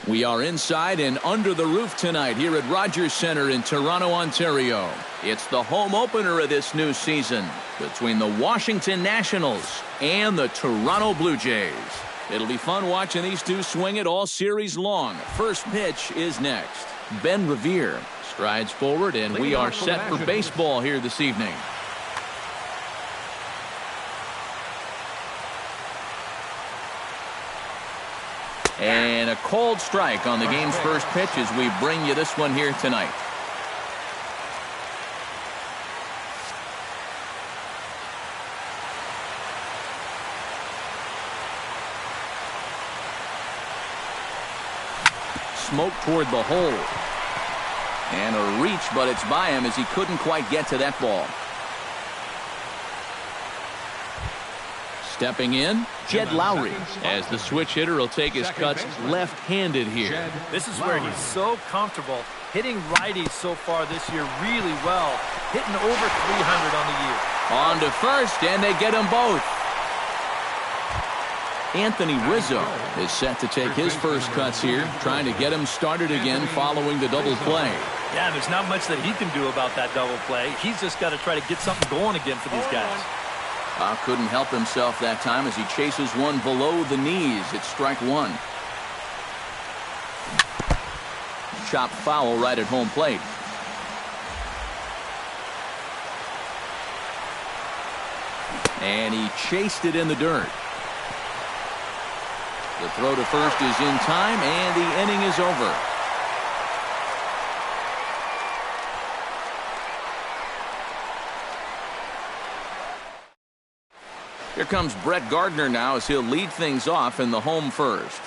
We are inside and under the roof tonight here at Rogers Centre in Toronto, Ontario. It's the home opener of this new season between the Washington Nationals and the Toronto Blue Jays. It'll be fun watching these two swing it all series long. First pitch is next. Ben Revere strides forward, and we are set for baseball here this evening. And a cold strike on the game's first pitch as we bring you this one here tonight. Smoke toward the hole. And a reach, but it's by him as he couldn't quite get to that ball. Stepping in, Jed Lowry, as the switch hitter will take his cuts left-handed here. This is where he's so comfortable hitting righties so far this year really well, hitting over 300 on the year. On to first, and they get them both. Anthony Rizzo is set to take his first cuts here, trying to get him started again following the double play. Yeah, there's not much that he can do about that double play. He's just got to try to get something going again for these guys. Couldn't help himself that time as he chases one below the knees. It's strike one. Chop foul right at home plate. And he chased it in the dirt. The throw to first is in time, and the inning is over. Here comes Brett Gardner now as he'll lead things off in the home first.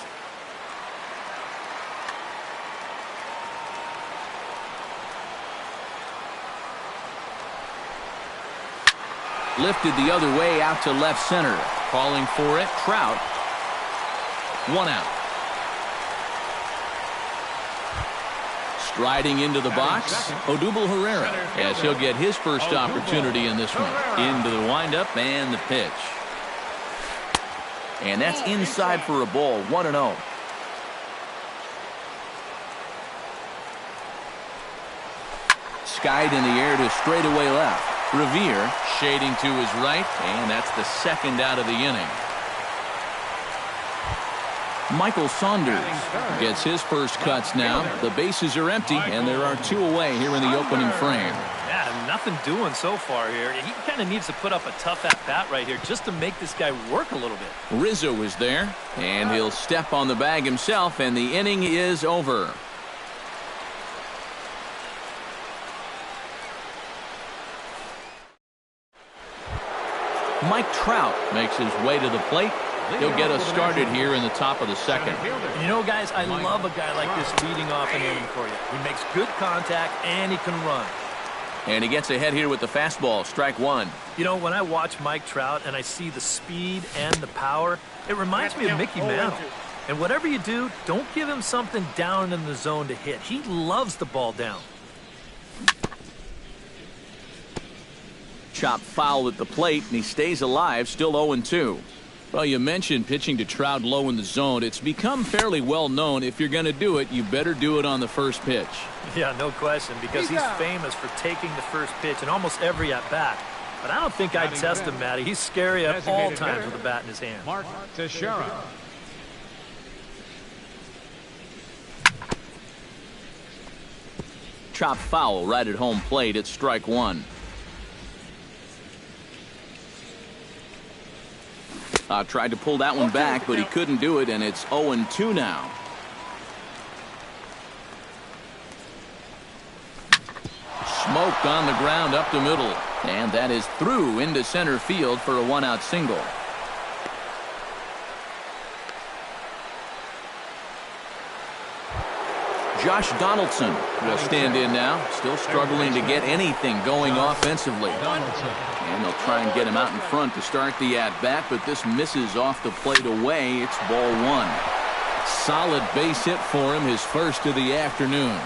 Lifted the other way out to left center. Calling for it, Trout. One out. Striding into the box, Odubel Herrera, as he'll get his first opportunity in this one. Into the windup and the pitch. And that's inside for a ball, 1-0. Skied in the air to straightaway left. Revere shading to his right, and that's the second out of the inning. Michael Saunders gets his first cuts now. The bases are empty, and there are two away here in the opening frame. Yeah, nothing doing so far here. He kind of needs to put up a tough at-bat right here just to make this guy work a little bit. Rizzo is there, and he'll step on the bag himself, and the inning is over. Mike Trout makes his way to the plate. He'll get us started here in the top of the second. And you know, guys, I love a guy like this leading off an inning for you. He makes good contact, and he can run. And he gets ahead here with the fastball, strike one. You know, when I watch Mike Trout and I see the speed and the power, it reminds me of Mickey Mantle. And whatever you do, don't give him something down in the zone to hit. He loves the ball down. Chop foul at the plate, and he stays alive, still 0-2. Well, you mentioned pitching to Trout low in the zone. It's become fairly well known if you're going to do it, you better do it on the first pitch. Yeah, no question, because he's famous for taking the first pitch in almost every at-bat. But I don't think I'd test him, Matty. He's scary at all times with a bat in his hand. Mark Teixeira. Chop foul right at home plate. It's strike one. Tried to pull that one back, but he couldn't do it, and it's 0-2 now. Smoked on the ground up the middle, and that is through into center field for a one-out single. Josh Donaldson will stand in now, still struggling to get anything going offensively. And they'll try and get him out in front to start the at-bat, but this misses off the plate away. It's ball one. Solid base hit for him, his first of the afternoon.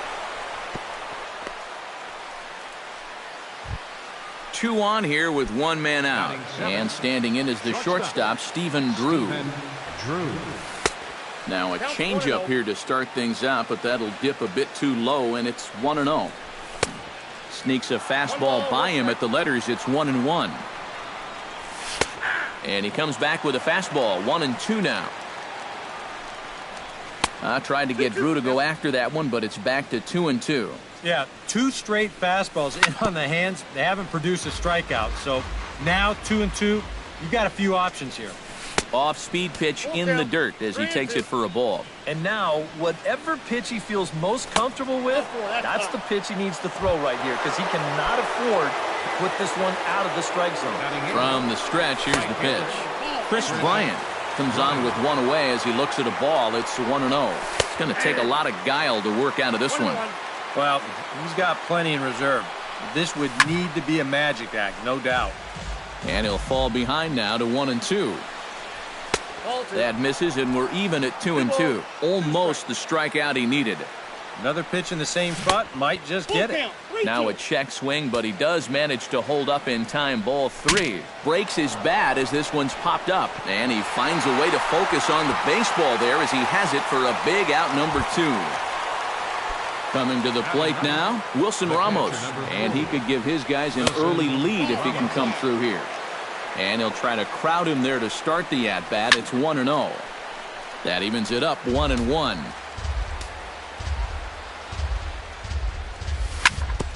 2 on here with 1 man out. And standing in is the shortstop, Stephen Drew. Now a changeup here to start things out, but that'll dip a bit too low, and it's 1-0. Sneaks a fastball by him at the letters. It's 1-1. And he comes back with a fastball. 1-2 now. Tried to get Drew to go after that one, but it's back to 2-2. Yeah, 2 straight fastballs in on the hands. They haven't produced a strikeout. So now 2-2. You've got a few options here. Off-speed pitch in the dirt as he takes it for a ball. And now, whatever pitch he feels most comfortable with, that's the pitch he needs to throw right here, because he cannot afford to put this one out of the strike zone. From the stretch, here's the pitch. Chris Bryant comes on with one away as he looks at a ball. It's 1-0. It's going to take a lot of guile to work out of this one. Well, he's got plenty in reserve. This would need to be a magic act, no doubt. And he'll fall behind now to 1-2. That misses, and we're even at 2-2. Almost the strikeout he needed. Another pitch in the same spot might just get it. Now a check swing, but he does manage to hold up in time. Ball 3. Breaks his bat as this one's popped up. And he finds a way to focus on the baseball there as he has it for a big out number 2. Coming to the plate now, Wilson Ramos. And he could give his guys an early lead if he can come through here. And he'll try to crowd him there to start the at-bat. It's 1-0. That evens it up 1-1.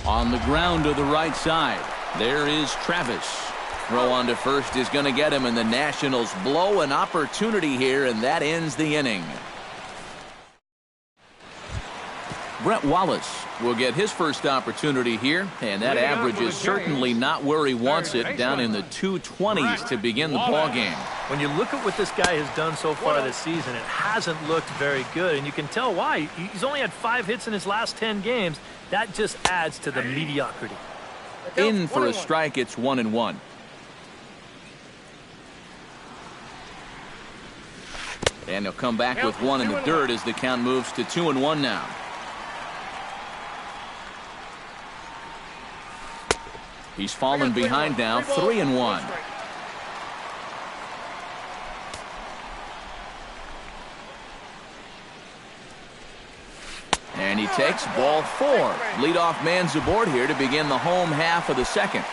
On the ground to the right side, there is Travis. Throw on to first is going to get him, and the Nationals blow an opportunity here, and that ends the inning. Brett Wallace will get his first opportunity here, and that average is certainly not where he wants it, down in the 220s to begin the ballgame. When you look at what this guy has done so far this season, it hasn't looked very good, and you can tell why. He's only had 5 hits in his last 10 games. That just adds to the mediocrity. In for a strike, it's 1-1. And he'll come back with one in the dirt as the count moves to 2-1 now. He's fallen behind now, 3-1. And he takes ball 4. Leadoff man's aboard here to begin the home half of the second.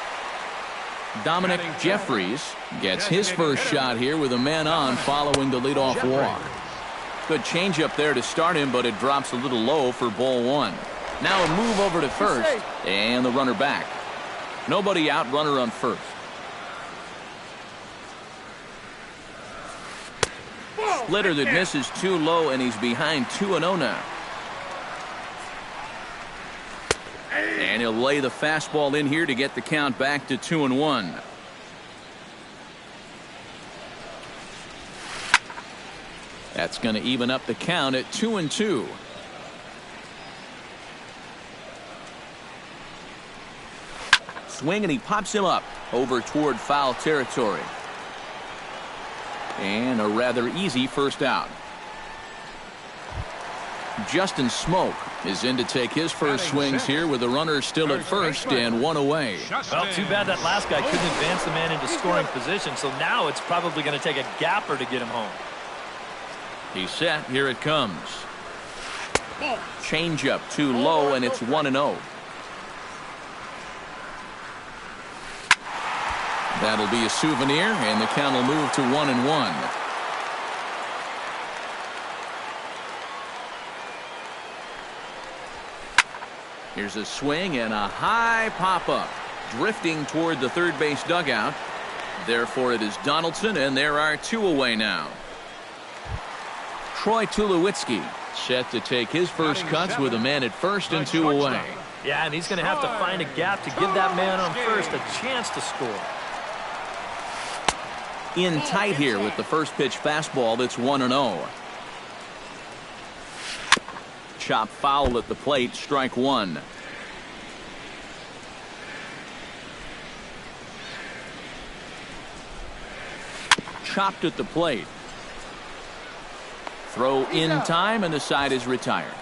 Dominic Jeffries gets his first shot here with a man on following the leadoff walk. Good changeup there to start him, but it drops a little low for ball 1. Now a move over to first, and the runner back. Nobody out, runner on first. Splitter that misses too low, and he's behind 2-0 now. And he'll lay the fastball in here to get the count back to 2-1. That's going to even up the count at 2-2. Swing, and he pops him up over toward foul territory. And a rather easy first out. Justin Smoke is in to take his first swings here with the runner still at first and one away. Well, too bad that last guy couldn't advance the man into scoring position, so now it's probably going to take a gapper to get him home. He's set. Here it comes. Changeup too low, and it's 1-0. That'll be a souvenir, and the count will move to 1-1. Here's a swing and a high pop-up, drifting toward the third base dugout. Therefore, it is Donaldson, and there are 2 away now. Troy Tulowitzki set to take his first cuts with a man at first and 2 away. Yeah, and he's going to have to find a gap to give that man on first a chance to score. In tight here with the first pitch fastball. That's 1-0. Chop foul at the plate, strike 1. Chopped at the plate. Throw in time, and the side is retired.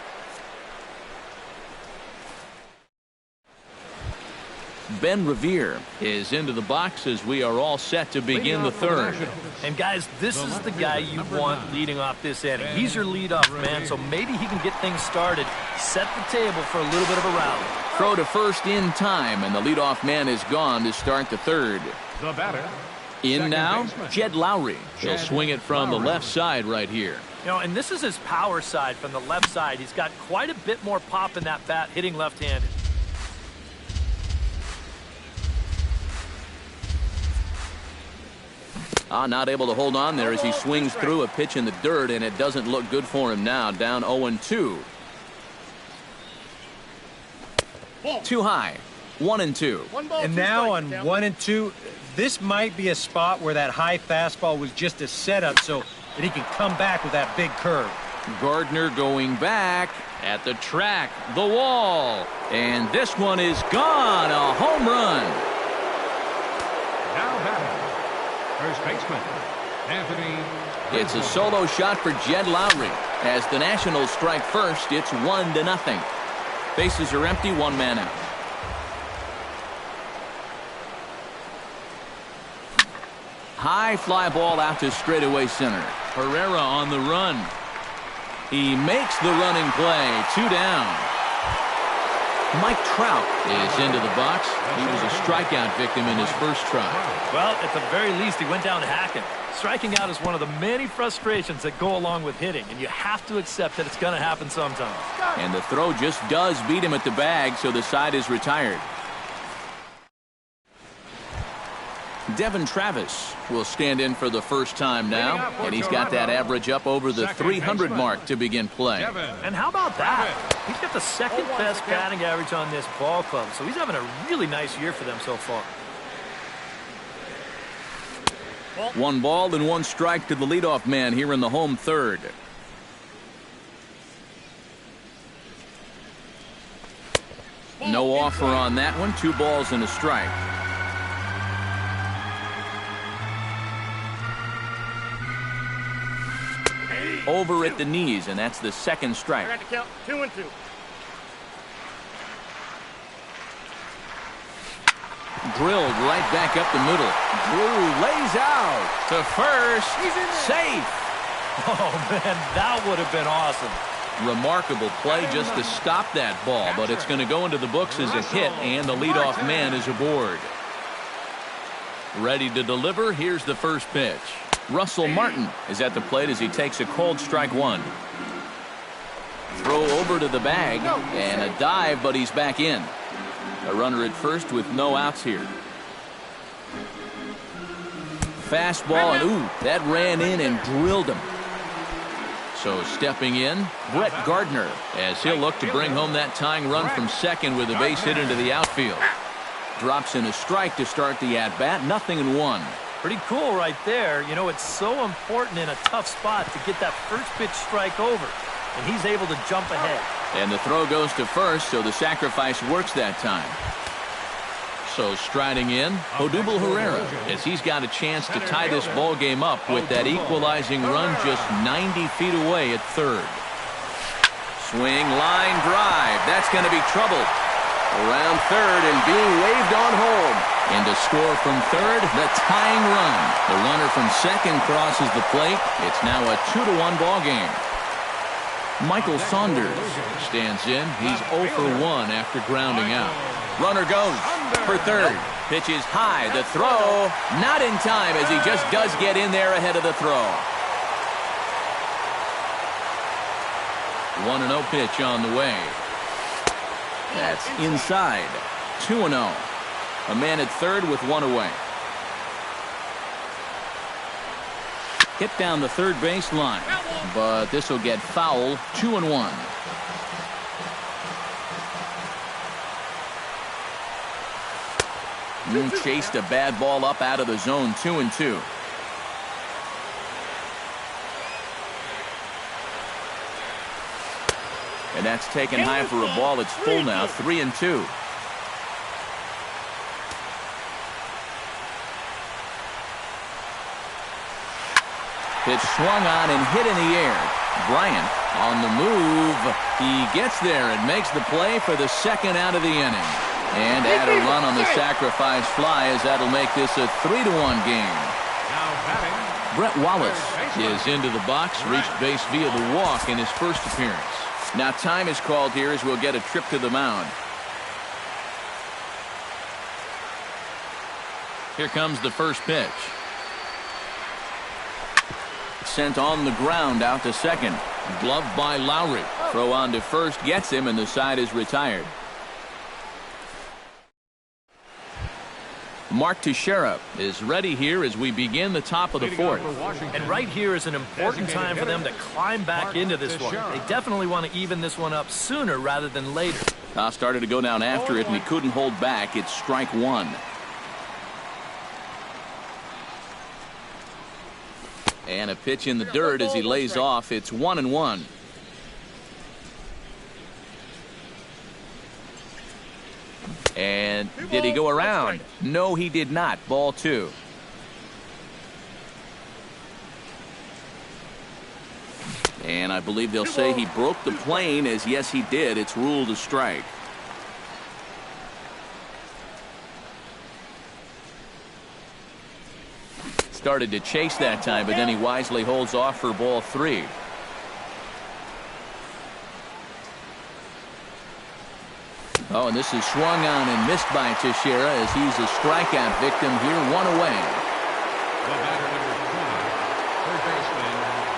Ben Revere is into the box as we are all set to begin the third. And guys, this is the guy you want leading off this inning. He's your leadoff man, so maybe he can get things started, set the table for a little bit of a rally. Throw to first in time, and the leadoff man is gone to start the third. The batter. In now, Jed Lowry. He'll swing it from the left side right here. You know, and this is his power side from the left side. He's got quite a bit more pop in that bat, hitting left-handed. Not able to hold on there as he swings through a pitch in the dirt, and it doesn't look good for him now. Down 0-2. Too high. 1-2. And now on 1-2, this might be a spot where that high fastball was just a setup so that he can come back with that big curve. Gardner going back at the track, the wall, and this one is gone. A home run. Now batting, first baseman, Anthony. It's a solo shot for Jed Lowry. As the Nationals strike first, it's 1-0. Bases are empty, one man out. High fly ball out to straightaway center. Herrera on the run. He makes the running play. 2 down. Mike Trout is into the box. He was a strikeout victim in his first try. Well, at the very least, he went down hacking. Striking out is one of the many frustrations that go along with hitting, and you have to accept that it's going to happen sometimes. And the throw just does beat him at the bag, so the side is retired. Devin Travis will stand in for the first time now, and he's got that average up over the 300 mark to begin play. And how about that? He's got the second best batting average on this ball club, so he's having a really nice year for them so far. 1 ball and 1 strike to the leadoff man here in the home third. No offer on that one. 2 balls and a strike. Over at the knees, and that's the second strike. I got to count 2-2. Drilled right back up the middle. Drew lays out to first. Safe. Oh, man, that would have been awesome. Remarkable play just to stop that ball, but it's going to go into the books as a hit, and the leadoff man is aboard. Ready to deliver. Here's the first pitch. Russell Martin is at the plate as he takes a cold strike 1. Throw over to the bag and a dive, but he's back in. A runner at first with no outs here. Fastball, and ooh, that ran in and drilled him. So stepping in, Brett Gardner, as he'll look to bring home that tying run from second with a base hit into the outfield. Drops in a strike to start the at-bat, 0-1. Pretty cool right there. You know, it's so important in a tough spot to get that first pitch strike over, and he's able to jump ahead. And the throw goes to first, so the sacrifice works that time. So striding in, Odubel Herrera, as he's got a chance to tie this ball game up with that equalizing run just 90 feet away at third. Swing, line drive. That's going to be trouble. Around third and being waved on home. And to score from third, the tying run. The runner from second crosses the plate. It's now a 2-1 ball game. Michael Saunders stands in. He's 0 for 1 after grounding out. Runner goes for third. Pitch is high. The throw not in time as he just does get in there ahead of the throw. 1-0 pitch on the way. That's inside. 2-0. A man at third with 1 away. Hit down the third base line, but this will get foul. 2-1. Chased a bad ball up out of the zone. 2-2. And that's taken high for a ball. It's full now. 3-2. Pitch swung on and hit in the air. Bryant on the move. He gets there and makes the play for the second out of the inning. And add a run on the sacrifice fly, as that'll make this a 3-1 game. Now batting. Brett Wallace is into the box, reached base via the walk in his first appearance. Now time is called here as we'll get a trip to the mound. Here comes the first pitch. Sent on the ground out to second. Gloved by Lowry. Throw on to first gets him, and the side is retired. Mark Teixeira is ready here as we begin the top of the fourth. And right here is an important time for them to climb back into this one. They definitely want to even this one up sooner rather than later. Toss started to go down after it, and he couldn't hold back. It's strike one. And a pitch in the dirt as he lays off. It's 1-1. And did he go around? No, he did not. Ball two. And I believe they'll say he broke the plane, as yes, he did. It's ruled a strike. Started to chase that time, but then he wisely holds off for ball three. Oh, and this is swung on and missed by Teixeira as he's a strikeout victim here, one away. The batter number 20, third baseman,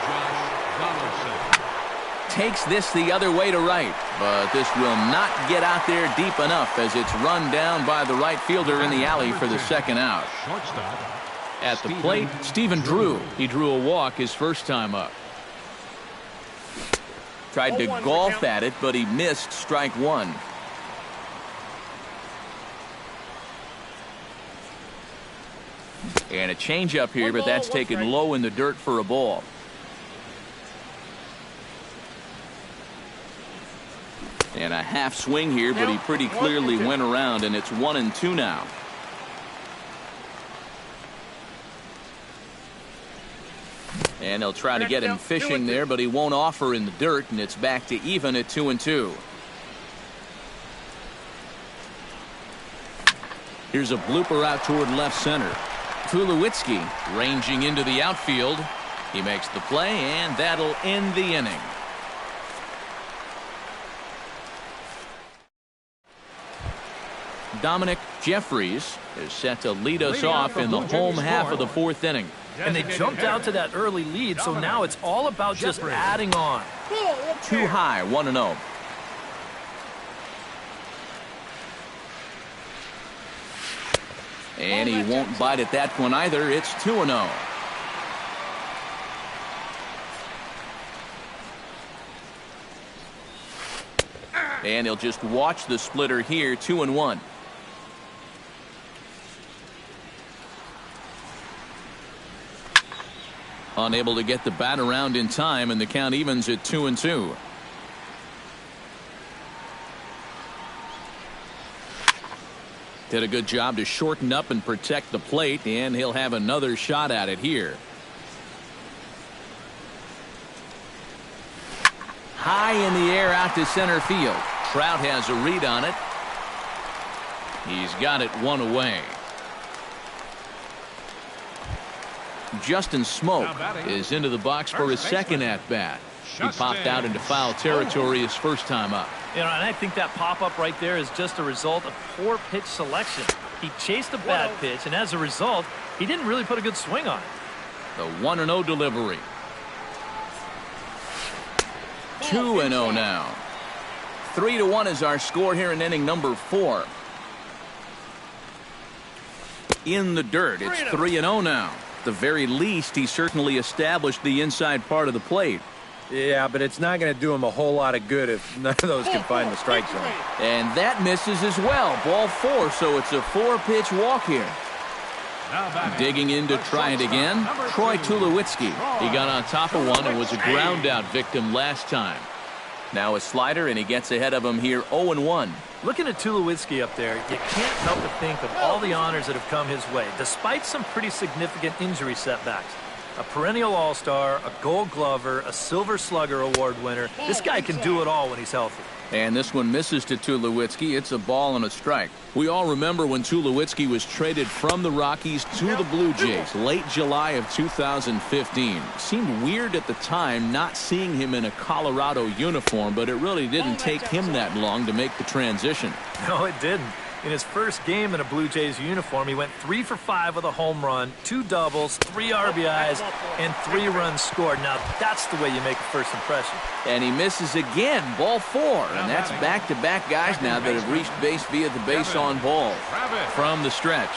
Josh Donaldson. Takes this the other way to right, but this will not get out there deep enough as it's run down by the right fielder in the alley for the second out. Shortstop. At the plate, Stephen Drew. He drew a walk his first time up. Tried to golf at it, but he missed strike one. And a changeup here, but that's taken low in the dirt for a ball. And a half swing here, but he pretty clearly went around, and it's 1-2 now. And they'll try to get him fishing there, but he won't offer in the dirt, and it's back to even at 2-2. Here's a blooper out toward left center. Tulowitzki ranging into the outfield. He makes the play, and that'll end the inning. Dominic Jeffries is set to lead us off in the home half of the fourth inning. And they jumped out to that early lead, so now it's all about just adding on. Too high, 1-0. And he won't bite at that one either. It's 2-0. And he'll just watch the splitter here, 2-1. Unable to get the bat around in time, and the count evens at 2-2. Did a good job to shorten up and protect the plate, and he'll have another shot at it here. High in the air out to center field. Trout has a read on it. He's got it one away. Justin Smoak is into the box for his second at-bat. He popped out into foul territory his first time up. You know, and I think that pop-up right there is just a result of poor pitch selection. He chased a bad pitch, and as a result, he didn't really put a good swing on it. The 1-0 delivery. 2-0 now. 3-1 is our score here in inning number 4. In the dirt, it's 3-0 now. At the very least, he certainly established the inside part of the plate. Yeah, but it's not going to do him a whole lot of good if none of those can find the strike zone. And that misses as well. Ball 4, so it's a 4-pitch walk here. Digging in to try it again, Troy Tulowitzki. He got on top of one and was a ground out victim last time. Now a slider, and he gets ahead of him here, 0-1. Looking at Tulowitzki up there, you can't help but think of all the honors that have come his way, despite some pretty significant injury setbacks. A perennial all-star, a gold glover, a silver slugger award winner. This guy can do it all when he's healthy. And this one misses to Tulowitzki. It's a ball and a strike. We all remember when Tulowitzki was traded from the Rockies to the Blue Jays late July of 2015. Seemed weird at the time not seeing him in a Colorado uniform, but it really didn't take him that long to make the transition. No, it didn't. In his first game in a Blue Jays uniform, he went 3 for 5 with a home run, 2 doubles, 3 RBIs, and 3 runs scored. Now, that's the way you make a first impression. And he misses again, ball 4. And that's back-to-back guys now that have reached base via the base on ball. From the stretch,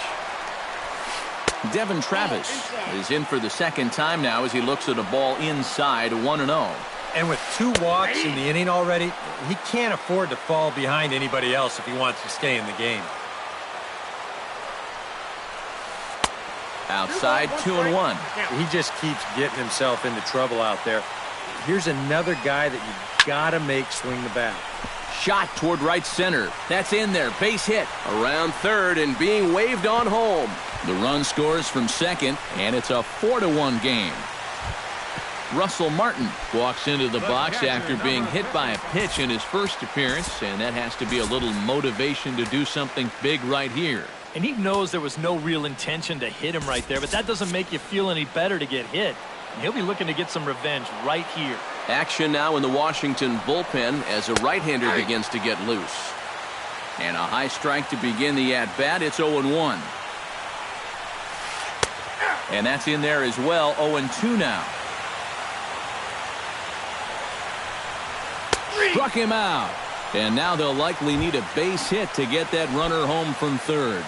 Devin Travis is in for the second time now as he looks at a ball inside, 1-0. And with 2 walks in the inning already, he can't afford to fall behind anybody else if he wants to stay in the game. Outside, 2-1. He just keeps getting himself into trouble out there. Here's another guy that you gotta make swing the bat. Shot toward right center. That's in there. Base hit. Around third and being waved on home. The run scores from second, and it's a 4-1 game. Russell Martin walks into the box after being hit by a pitch in his first appearance, and that has to be a little motivation to do something big right here. And he knows there was no real intention to hit him right there, but that doesn't make you feel any better to get hit. And he'll be looking to get some revenge right here. Action now in the Washington bullpen as a right-hander begins to get loose. And a high strike to begin the at-bat. It's 0-1. And that's in there as well. 0-2 now. Struck him out. And now they'll likely need a base hit to get that runner home from third.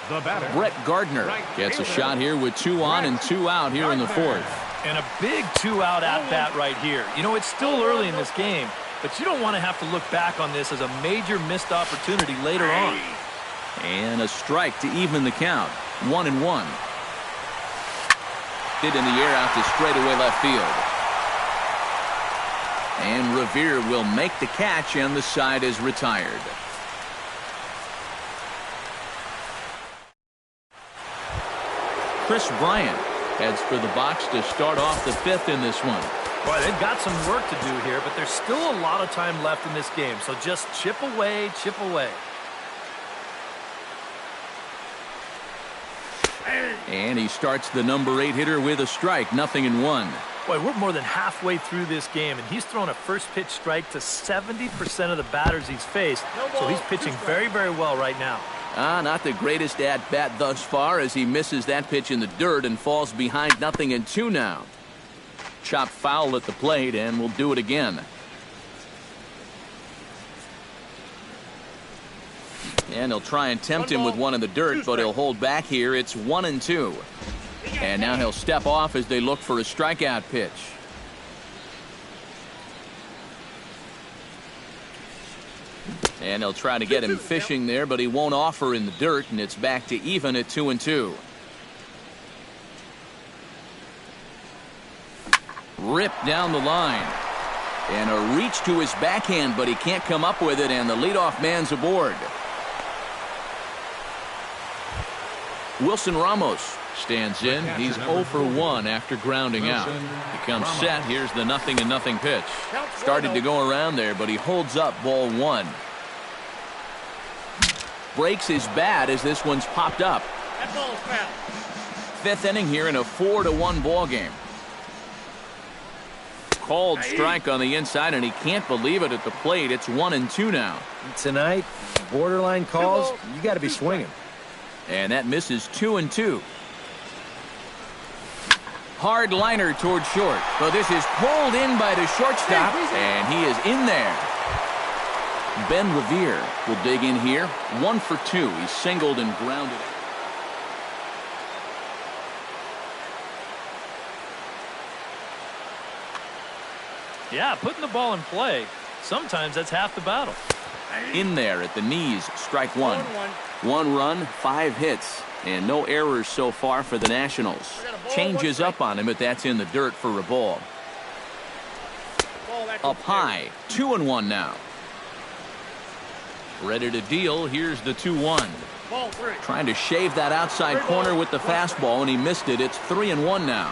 The batter, Brett Gardner gets a shot here with 2 on and 2 out here in the fourth. And a big 2-out at-bat right here. You know, it's still early in this game, but you don't want to have to look back on this as a major missed opportunity later on. And a strike to even the count. 1-1. Hit in the air out to straightaway left field. And Revere will make the catch, and the side is retired. Chris Bryant heads for the box to start off the 5th in this one. Boy, they've got some work to do here, but there's still a lot of time left in this game, so just chip away, chip away. And he starts the number 8 hitter with a strike, 0-1. Boy, we're more than halfway through this game, and he's thrown a first pitch strike to 70% of the batters he's faced, so he's pitching very, very well right now. Not the greatest at-bat thus far as he misses that pitch in the dirt and falls behind 0-2 now. Chopped foul at the plate, and we'll do it again. And he'll try and tempt him with one in the dirt, but he'll hold back here. It's 1-2. And now he'll step off as they look for a strikeout pitch. And they'll try to get him fishing there, but he won't offer in the dirt, and it's back to even at 2-2. Ripped down the line. And a reach to his backhand, but he can't come up with it, and the leadoff man's aboard. Wilson Ramos stands in. He's 0 for 1 after grounding out. He comes set. Here's the 0-0 pitch. Started to go around there, but he holds up ball 1. Breaks his bat as this one's popped up. 5th inning here in a 4-1 ball game. Called strike on the inside, and he can't believe it at the plate. It's 1-2 now. Tonight, borderline calls, you got to be swinging. And that misses 2-2. Hard liner toward short. But this is pulled in by the shortstop, and he is in there. Ben Revere will dig in here. 1 for 2. He's singled and grounded. Yeah, putting the ball in play, sometimes that's half the battle. In there at the knees, strike 1. 1 run, 5 hits, and no errors so far for the Nationals. Changes up on him, but that's in the dirt for a ball. Up high, 2-1 now. Ready to deal. Here's the 2-1. Trying to shave that outside corner with the fastball, and he missed it. It's 3-1 now.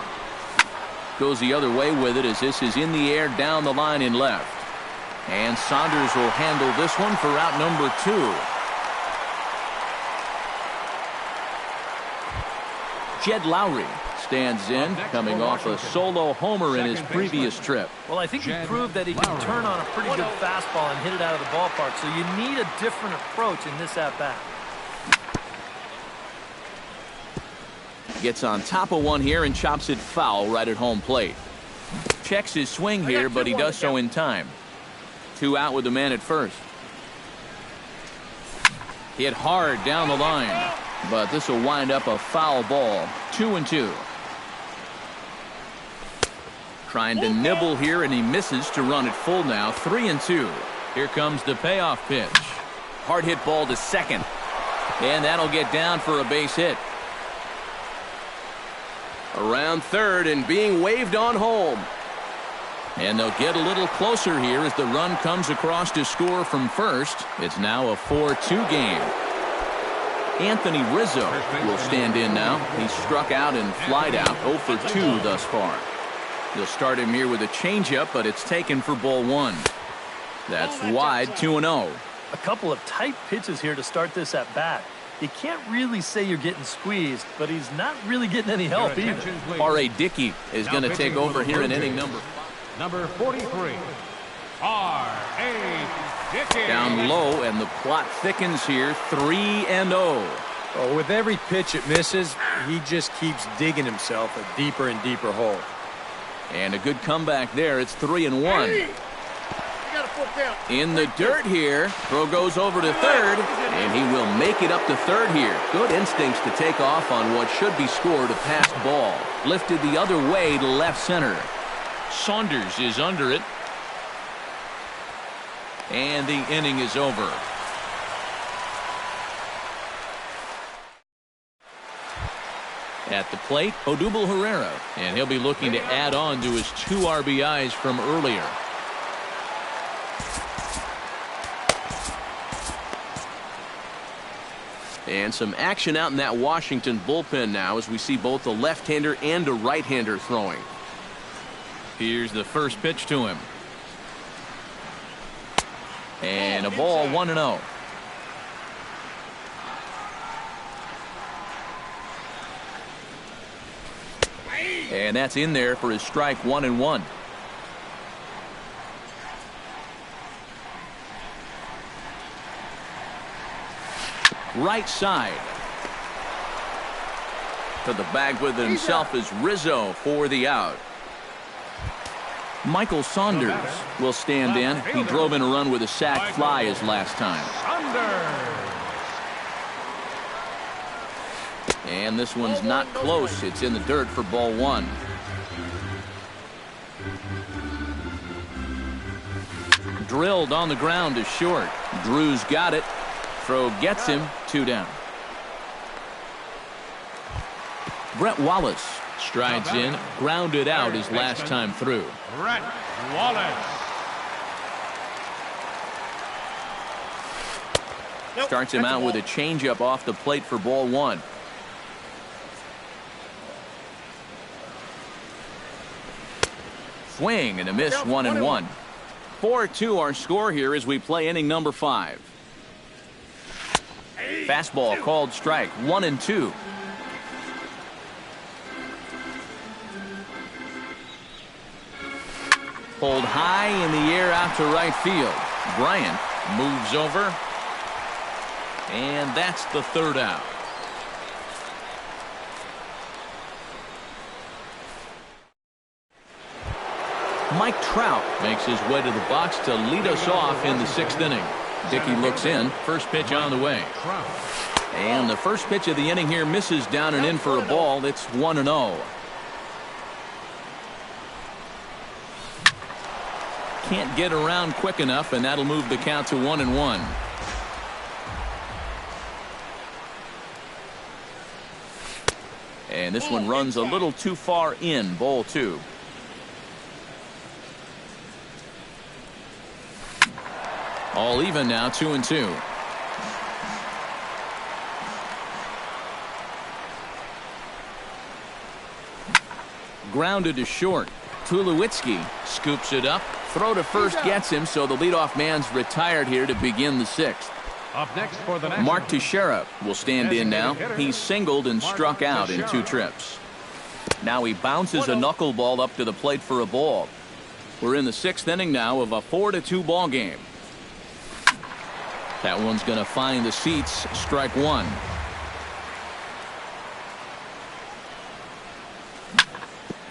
Goes the other way with it as this is in the air down the line in left. And Saunders will handle this one for out number 2. Jed Lowry stands in, coming off a solo homer in his previous trip. Well, I think he proved that he can turn on a pretty good fastball and hit it out of the ballpark, so you need a different approach in this at-bat. Gets on top of one here and chops it foul right at home plate. Checks his swing here, but he does so in time. 2 out with the man at first. Hit hard down the line, but this will wind up a foul ball. 2-2. Trying to nibble here, and he misses to run it full now. 3-2. Here comes the payoff pitch. Hard hit ball to second, and that'll get down for a base hit. Around third and being waved on home. And they'll get a little closer here as the run comes across to score from first. It's now a 4-2 game. Anthony Rizzo will stand in now. He's struck out and flied out 0 for 2 thus far. They'll start him here with a changeup, but it's taken for ball 1. That's wide. 2-0. A couple of tight pitches here to start this at bat. You can't really say you're getting squeezed, but he's not really getting any help either. R.A. Dickey is going to take over here in inning number 43. R.A. Dickey. Down low, and the plot thickens here. 3-0. Oh, with every pitch it misses, he just keeps digging himself a deeper and deeper hole. And a good comeback there. It's 3-1. In the dirt here. Throw goes over to third, and he will make it up to third here. Good instincts to take off on what should be scored a passed ball. Lifted the other way to left center. Saunders is under it. And the inning is over. At the plate, Odubel Herrera, and he'll be looking to add on to his 2 RBIs from earlier. And some action out in that Washington bullpen now as we see both a left-hander and a right-hander throwing. Here's the first pitch to him. And a ball. 1-0. And that's in there for his strike. 1-1. Right side. To the bag with himself is Rizzo for the out. Michael Saunders will stand in. He drove in a run with a sac fly his last time. And this one's not close. It's in the dirt for ball 1. Drilled on the ground to short. Drew's got it. Throw gets him. 2 down. Brett Wallace strides in, grounded out his last time through. Brett Wallace. Starts him out with a changeup off the plate for ball 1. Swing and a miss. 1-1. 4-2 our score here as we play inning number 5. Fastball called strike. 1-2. Pulled high in the air out to right field. Bryant moves over. And that's the 3rd out. Mike Trout makes his way to the box to lead us off in the 6th inning. Dickey looks in. First pitch on the way. And the first pitch of the inning here misses down and in for a ball. It's 1-0. Can't get around quick enough, and that'll move the count to 1-1. And this one runs a little too far in. Ball 2. All even now. 2-2. Grounded to short. Tulowitzki scoops it up. Throw to first gets him, so the leadoff man's retired here to begin the 6th. Up next for the Nationals, Mark Teixeira will stand in now. He's singled and struck out in 2 trips. Now he bounces a knuckleball up to the plate for a ball. We're in the 6th inning now of a 4-2 ball game. That one's going to find the seats. Strike 1.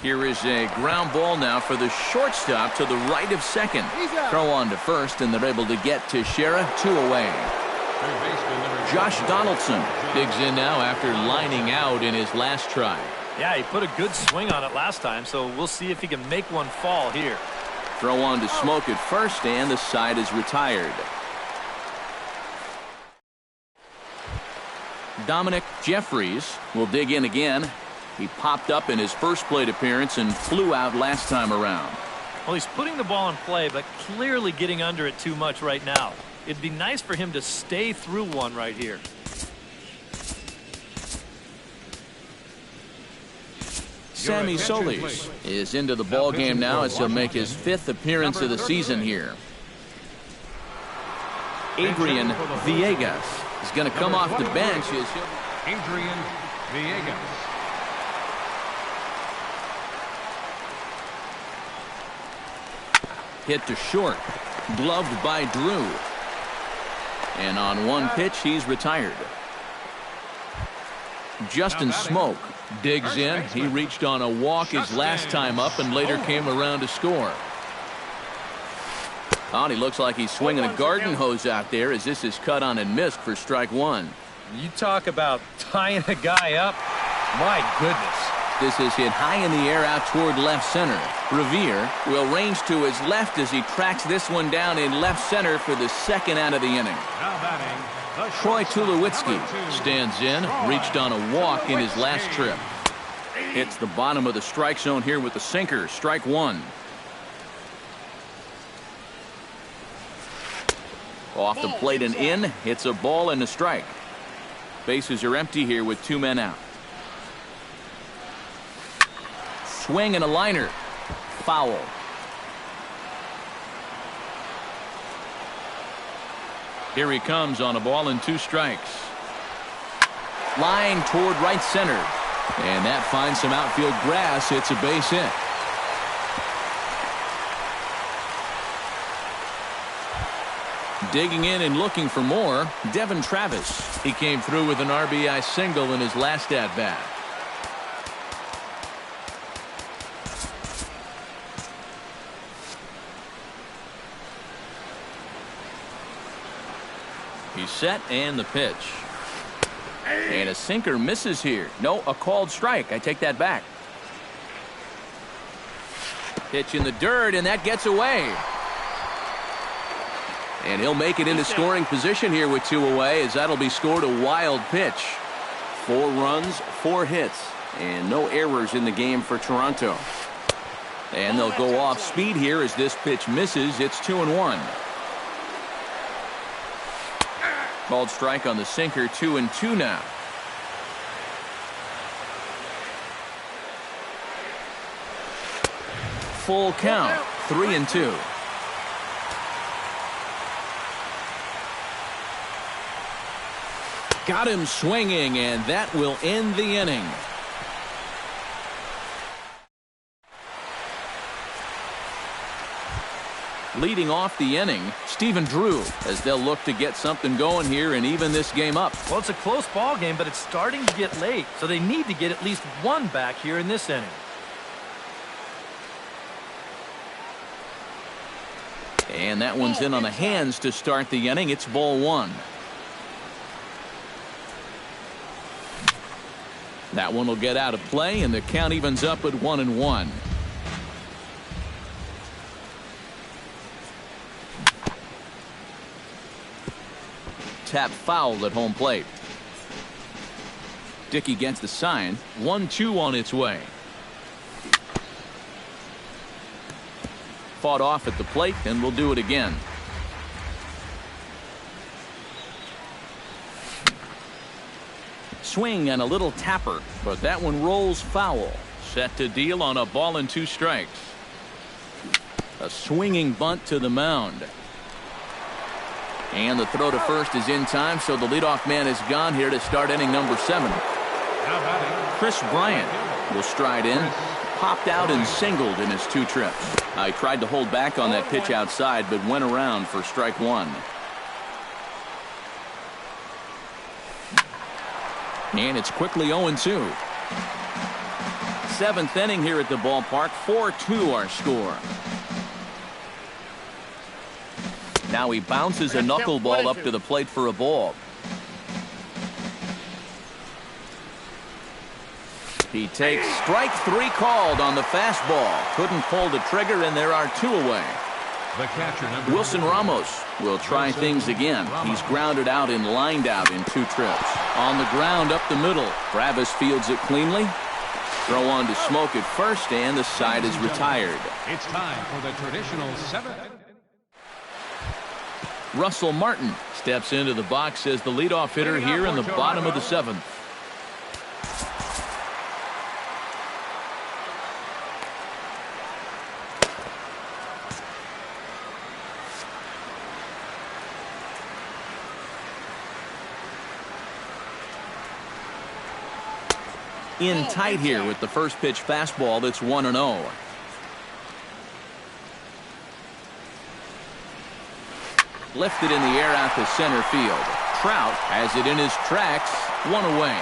Here is a ground ball now for the shortstop to the right of second. Throw on to first, and they're able to get Teixeira 2 away. Josh Donaldson digs in now after lining out in his last try. Yeah, he put a good swing on it last time, so we'll see if he can make one fall here. Throw on to Smoke at first, and the side is retired. Dominic Jeffries will dig in again. He popped up in his first plate appearance and flew out last time around. Well, he's putting the ball in play, but clearly getting under it too much right now. It'd be nice for him to stay through one right here. Sammy Solis is into the ball game now as he'll make his 5th appearance of the season here. Adrian Villegas is going to come off the bench. Adrian Villegas. Hit to short. Gloved by Drew. And on 1 pitch, he's retired. Justin Smoke digs in. He reached on a walk his last time up and later came around to score. Oh, he looks like he's swinging a garden hose out there as this is cut on and missed for strike 1. You talk about tying a guy up. My goodness. This is hit high in the air out toward left center. Revere will range to his left as he tracks this one down in left center for the 2nd out of the inning. Now batting, the Troy Tulowitzki number 2, stands in, reached on a walk in his last trip. Hits the bottom of the strike zone here with the sinker. Strike 1. Off the plate and in. Hits a ball and a strike. Bases are empty here with 2 men out. Swing and a liner. Foul. Here he comes on a ball and 2 strikes. Line toward right center. And that finds some outfield grass. It's a base hit. Digging in and looking for more, Devin Travis. He came through with an RBI single in his last at-bat. He's set and the pitch. And a sinker misses here. No, a called strike. I take that back. Pitch in the dirt, and that gets away. And he'll make it into scoring position here with 2 away, as that'll be scored a wild pitch. 4 runs, 4 hits, and no errors in the game for Toronto. And they'll go off speed here as this pitch misses. It's 2-1. Called strike on the sinker. 2-2 now. Full count. 3-2. Got him swinging, and that will end the inning. Leading off the inning, Stephen Drew, as they'll look to get something going here and even this game up. Well, it's a close ball game, but it's starting to get late, so they need to get at least 1 back here in this inning. And that one's in on the hands to start the inning. It's ball 1. That one will get out of play, and the count evens up at 1-1. Tap foul at home plate. Dickey gets the sign. 1-2 on its way. Fought off at the plate, and we'll do it again. Swing and a little tapper, but that one rolls foul. Set to deal on a ball and 2 strikes. A swinging bunt to the mound. And the throw to first is in time, so the leadoff man is gone here to start inning number 7. Chris Bryant will stride in. Popped out and singled in his 2 trips. He tried to hold back on that pitch outside, but went around for strike 1. And it's quickly 0-2. 7th inning here at the ballpark. 4-2 our score. Now he bounces a knuckleball up to the plate for a ball. He takes strike 3 called on the fastball. Couldn't pull the trigger, and there are 2 away. The catcher, Wilson Ramos will try things again. He's grounded out and lined out in 2 trips. On the ground up the middle. Travis fields it cleanly. Throw on to Smoke at first, and the side is retired. It's time for the traditional 7th. Russell Martin steps into the box as the leadoff hitter here in the bottom of the 7th. In tight here with the first pitch fastball that's 1-0. Lifted in the air out to center field. Trout has it in his tracks. 1 away.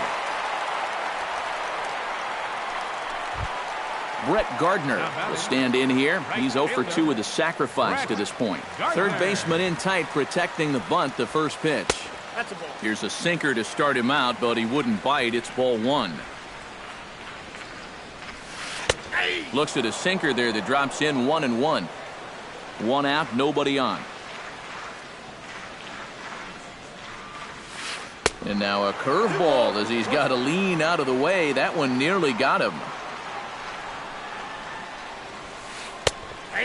Brett Gardner will stand in here. He's 0 for 2 with a sacrifice to this point. Third baseman in tight, protecting the bunt, the first pitch. Here's a sinker to start him out, but he wouldn't bite. It's ball 1. Looks at a sinker there that drops in 1-1. 1 out, nobody on. And now a curveball as he's got to lean out of the way. That one nearly got him.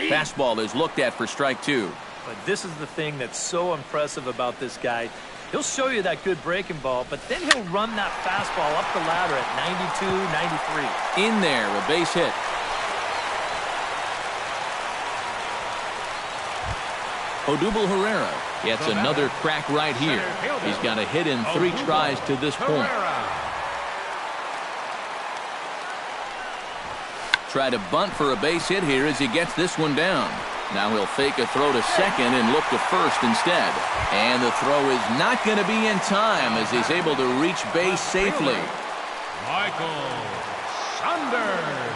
Fastball is looked at for strike 2. But this is the thing that's so impressive about this guy. He'll show you that good breaking ball, but then he'll run that fastball up the ladder at 92, 93. In there, a base hit. Odubel Herrera gets another crack right here. He's got a hit in 3 tries to this point. Try to bunt for a base hit here as he gets this one down. Now he'll fake a throw to second and look to first instead. And the throw is not going to be in time as he's able to reach base safely. Michael Saunders.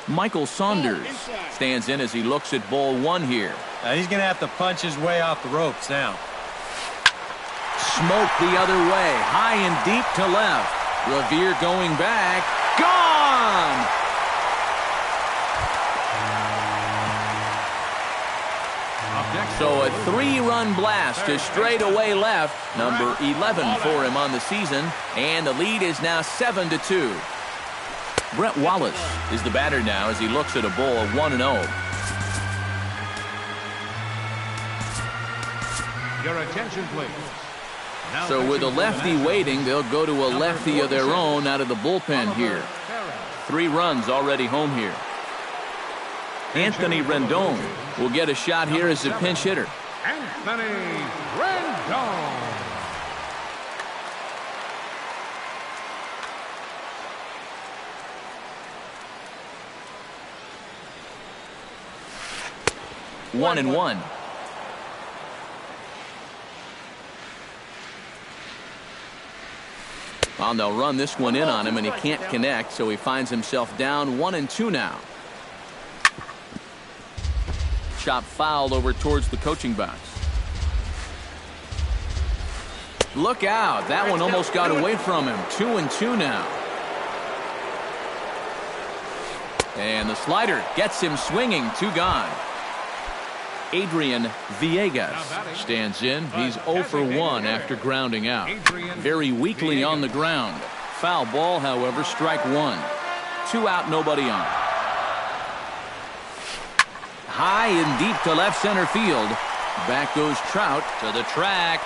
Michael Saunders stands in as he looks at ball 1 here. He's going to have to punch his way off the ropes now. Smoke the other way, high and deep to left. Revere going back. Gone! So a 3-run blast to straightaway left. Number 11 for him on the season. And the lead is now 7-2. Brett Wallace is the batter now as he looks at a ball of 1-0. Your attention, please. So with a lefty waiting, they'll go to a lefty of their own out of the bullpen here. 3 runs already home here. Anthony Rendon will get a shot here as a pinch hitter. Anthony Rendon. One and one. Well, they'll run this one in on him, and he can't connect, so he finds himself down 1-2 now. Chop fouled over towards the coaching box. Look out. That one almost got away from him. 2-2 now. And the slider gets him swinging. 2 gone. Adrian Villegas stands in. He's 0 for 1 after grounding out. Very weakly on the ground. Foul ball, however, strike 1. 2 out, nobody on. High and deep to left center field. Back goes Trout to the track.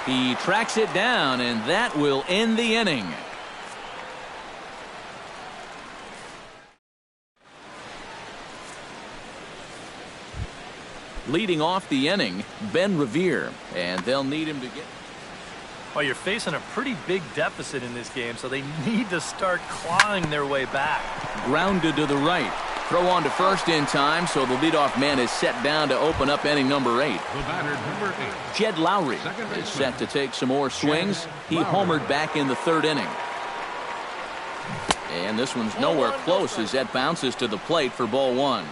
He tracks it down, and that will end the inning. Leading off the inning, Ben Revere, and they'll need him to get... Well, you're facing a pretty big deficit in this game, so they need to start clawing their way back. Grounded to the right. Throw on to first in time, so the leadoff man is set down to open up inning number 8. The batter, number 8. Jed Lowry is set to take some more swings. He homered back in the 3rd inning. And this one's nowhere close as that bounces to the plate for ball 1.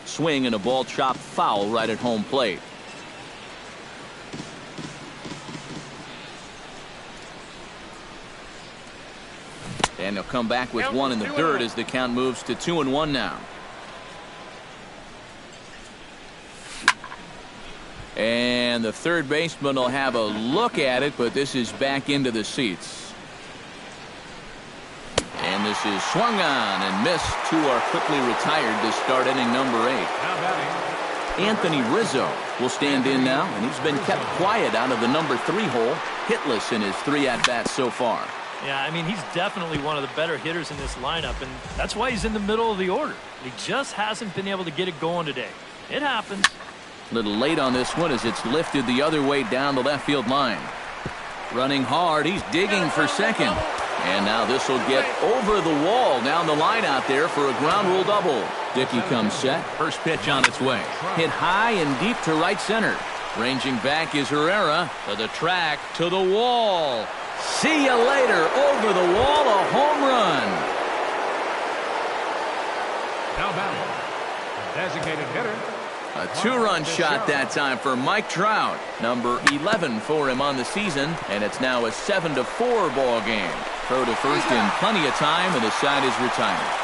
Swing and a ball chopped foul right at home plate. And he'll come back with one in the dirt as the count moves to 2-1 now. And the third baseman will have a look at it, but this is back into the seats. And this is swung on and missed. 2 are quickly retired to start inning number 8. Anthony Rizzo will stand in now, and he's been kept quiet out of the number 3 hole, hitless in his 3 at-bats so far. Yeah, I mean, he's definitely one of the better hitters in this lineup, and that's why he's in the middle of the order. He just hasn't been able to get it going today. It happens. A little late on this one as it's lifted the other way down the left field line. Running hard, he's digging for second. And now this will get over the wall down the line out there for a ground rule double. Dickey comes set. First pitch on its way. Hit high and deep to right center. Ranging back is Herrera to the track, to the wall. See you later. Over the wall, a home run. Now batting, designated hitter. A 2-run shot that time for Mike Trout. Number 11 for him on the season, and it's now a 7-4 ball game. Throw to first in plenty of time, and the side is retired.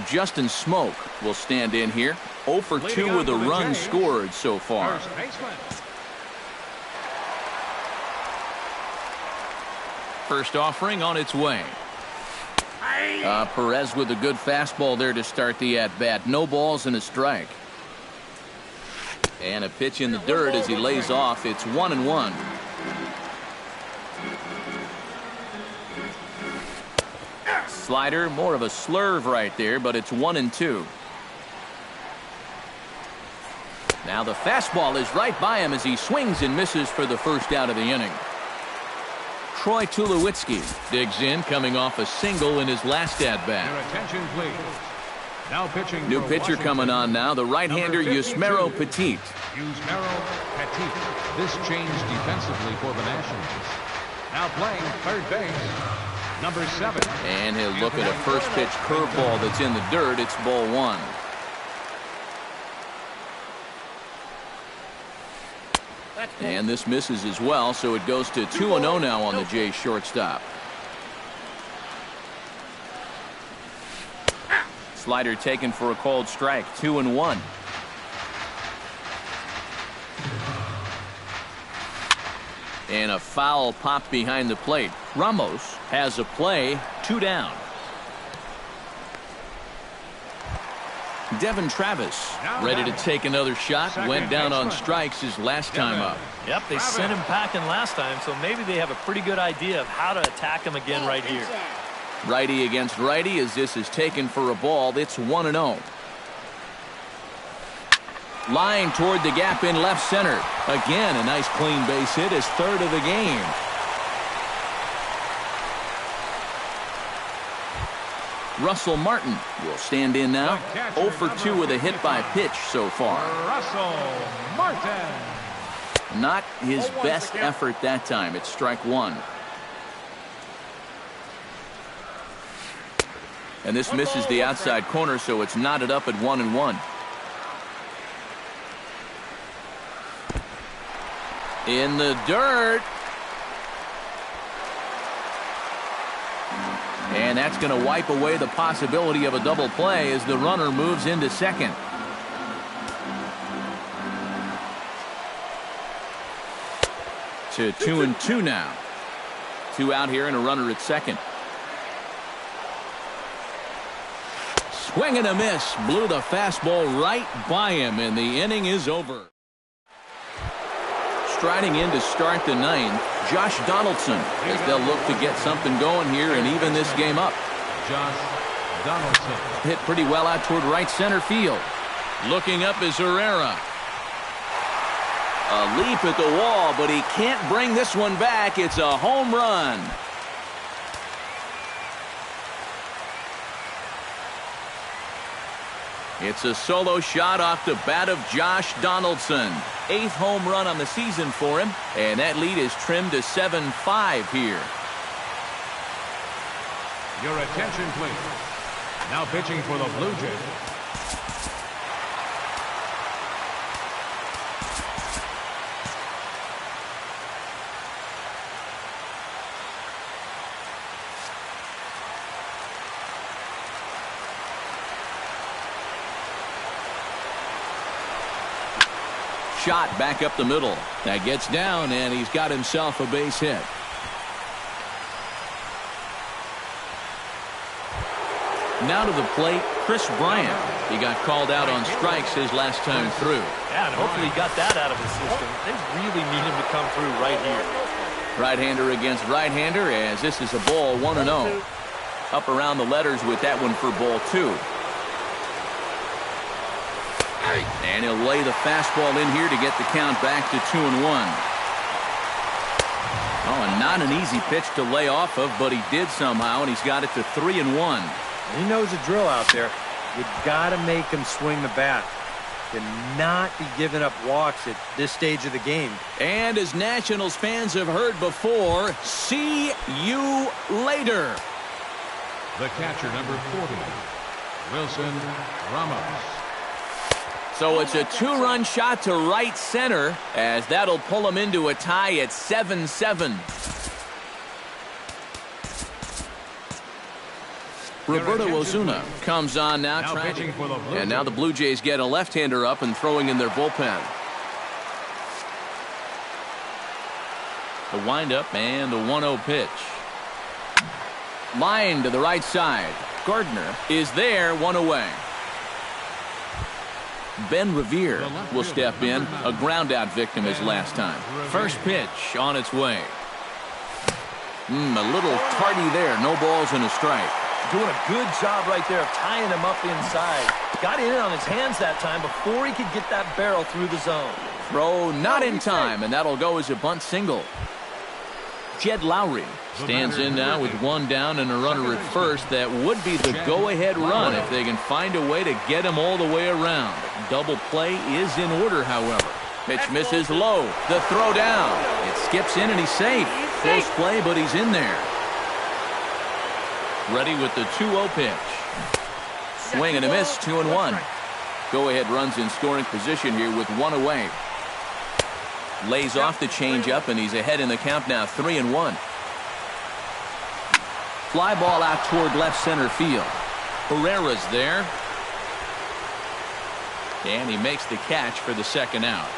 Justin Smoke will stand in here. 0 for 2 with a run scored so far. First baseman. First offering on its way. Perez with a good fastball there to start the at-bat. No balls and a strike. And a pitch in the dirt as he lays off. It's 1-1. Slider, more of a slurve right there, but it's 1-2. Now the fastball is right by him as he swings and misses for the first out of the inning. Troy Tulowitzki digs in, coming off a single in his last at-bat. Your attention, please. Now pitching. New for pitcher Washington, coming on now, the right-hander Yusmero Petit. Yusmero Petit. This changed defensively for the Nationals. Now playing third base, number 7. And he'll look at a first pitch curveball that's in the dirt. It's ball 1. And this misses as well, so it goes to 2-0 now on the Jays shortstop. Slider taken for a called strike. 2-1. And a foul popped behind the plate. Ramos has a play. 2 down. Devin Travis ready to take another shot. Went down on strikes his last time up. Yep, they sent him packing last time, so maybe they have a pretty good idea of how to attack him again right here. Righty against righty as this is taken for a ball. It's 1-0. Line toward the gap in left center. Again, a nice clean base hit, his 3rd of the game. Russell Martin will stand in now. 0 for 2 with a hit by pitch so far. Russell Martin. Not his best effort that time. It's strike 1. And this misses the outside corner, so it's knotted up at 1-1. In the dirt. And that's going to wipe away the possibility of a double play as the runner moves into second. To 2-2 now. 2 out here and a runner at second. Swing and a miss. Blew the fastball right by him, and the inning is over. Striding in to start the ninth, Josh Donaldson, as they'll look to get something going here and even this game up. Josh Donaldson. Hit pretty well out toward right center field. Looking up is Herrera. A leap at the wall, but he can't bring this one back. It's a home run. It's a solo shot off the bat of Josh Donaldson. 8th home run on the season for him, and that lead is trimmed to 7-5 here. Your attention, please. Now pitching for the Blue Jays. Shot back up the middle. That gets down, and he's got himself a base hit. Now to the plate, Chris Bryant. He got called out on strikes his last time through. Yeah, and hopefully he got that out of his system. They really need him to come through right here. Right-hander against right-hander, as this is a ball 1-0. Up around the letters with that one for ball 2. And he'll lay the fastball in here to get the count back to 2-1. Oh, and not an easy pitch to lay off of, but he did somehow, and he's got it to 3-1. He knows the drill out there. You got to make him swing the bat. Cannot be giving up walks at this stage of the game. And as Nationals fans have heard before, see you later. The catcher, number 40, Wilson Ramos. So it's a 2-run shot to right center, as that'll pull him into a tie at 7-7. Roberto Ozuna comes on now pitching for the Blue and now the Blue Jays get a left-hander up and throwing in their bullpen. The windup and the 1-0 pitch. Line to the right side. Gardner is there, 1 away. Ben Revere will step in, a ground-out victim his last time. First pitch on its way. A little tardy there, no balls and a strike. Doing a good job right there of tying him up inside. Got in on his hands that time before he could get that barrel through the zone. Throw not in time, and that'll go as a bunt single. Jed Lowry stands in now with 1 down and a runner at first. That would be the go-ahead run if they can find a way to get him all the way around. Double play is in order, however. Pitch misses low. The throw down. It skips in and he's safe. Close play, but he's in there. Ready with the 2-0 pitch. Swing and a miss, 2-1. Go-ahead runs in scoring position here with 1 away. Lays off the changeup, and he's ahead in the count now, 3-1. Fly ball out toward left center field. Herrera's there. And he makes the catch for the second out.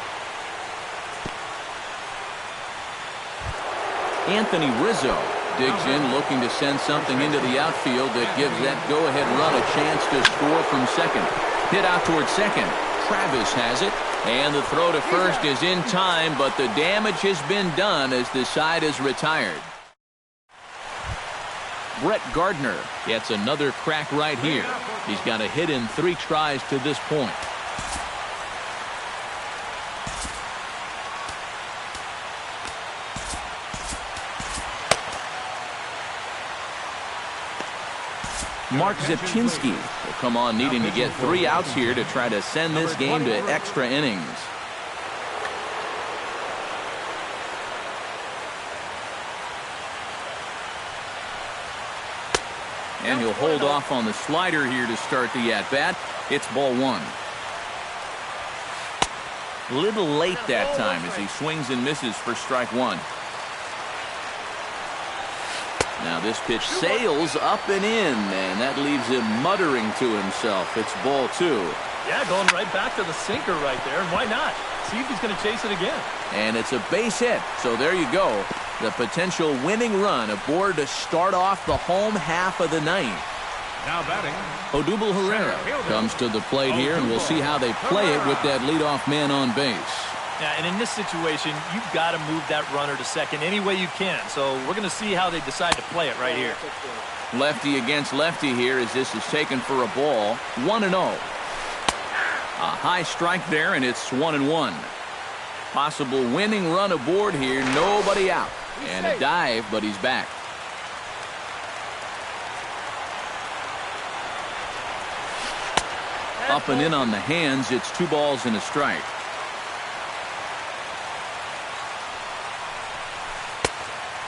Anthony Rizzo digs in, looking to send something into the outfield that gives that go-ahead run a chance to score from second. Hit out toward second. Travis has it, and the throw to first is in time, but the damage has been done as the side is retired. Brett Gardner gets another crack right here. He's got a hit in 3 tries to this point. Mark Zepchinski will come on needing to get 3 outs here to try to send this game to extra innings. And he'll hold off on the slider here to start the at-bat. It's ball 1. A little late that time as he swings and misses for strike 1. Now this pitch sails up and in, and that leaves him muttering to himself. It's ball 2. Yeah, going right back to the sinker right there, and why not? See if he's going to chase it again. And it's a base hit, so there you go. The potential winning run aboard to start off the home half of the ninth. Now batting. Odubel Herrera comes to the plate here, and we'll see how they play it with that leadoff man on base. Yeah, and in this situation, you've got to move that runner to second any way you can. So we're going to see how they decide to play it right here. Lefty against lefty here as this is taken for a ball. 1-0. A high strike there, and it's 1-1. Possible winning run aboard here. Nobody out. And a dive, but he's back. Up and in on the hands. It's 2 balls and a strike.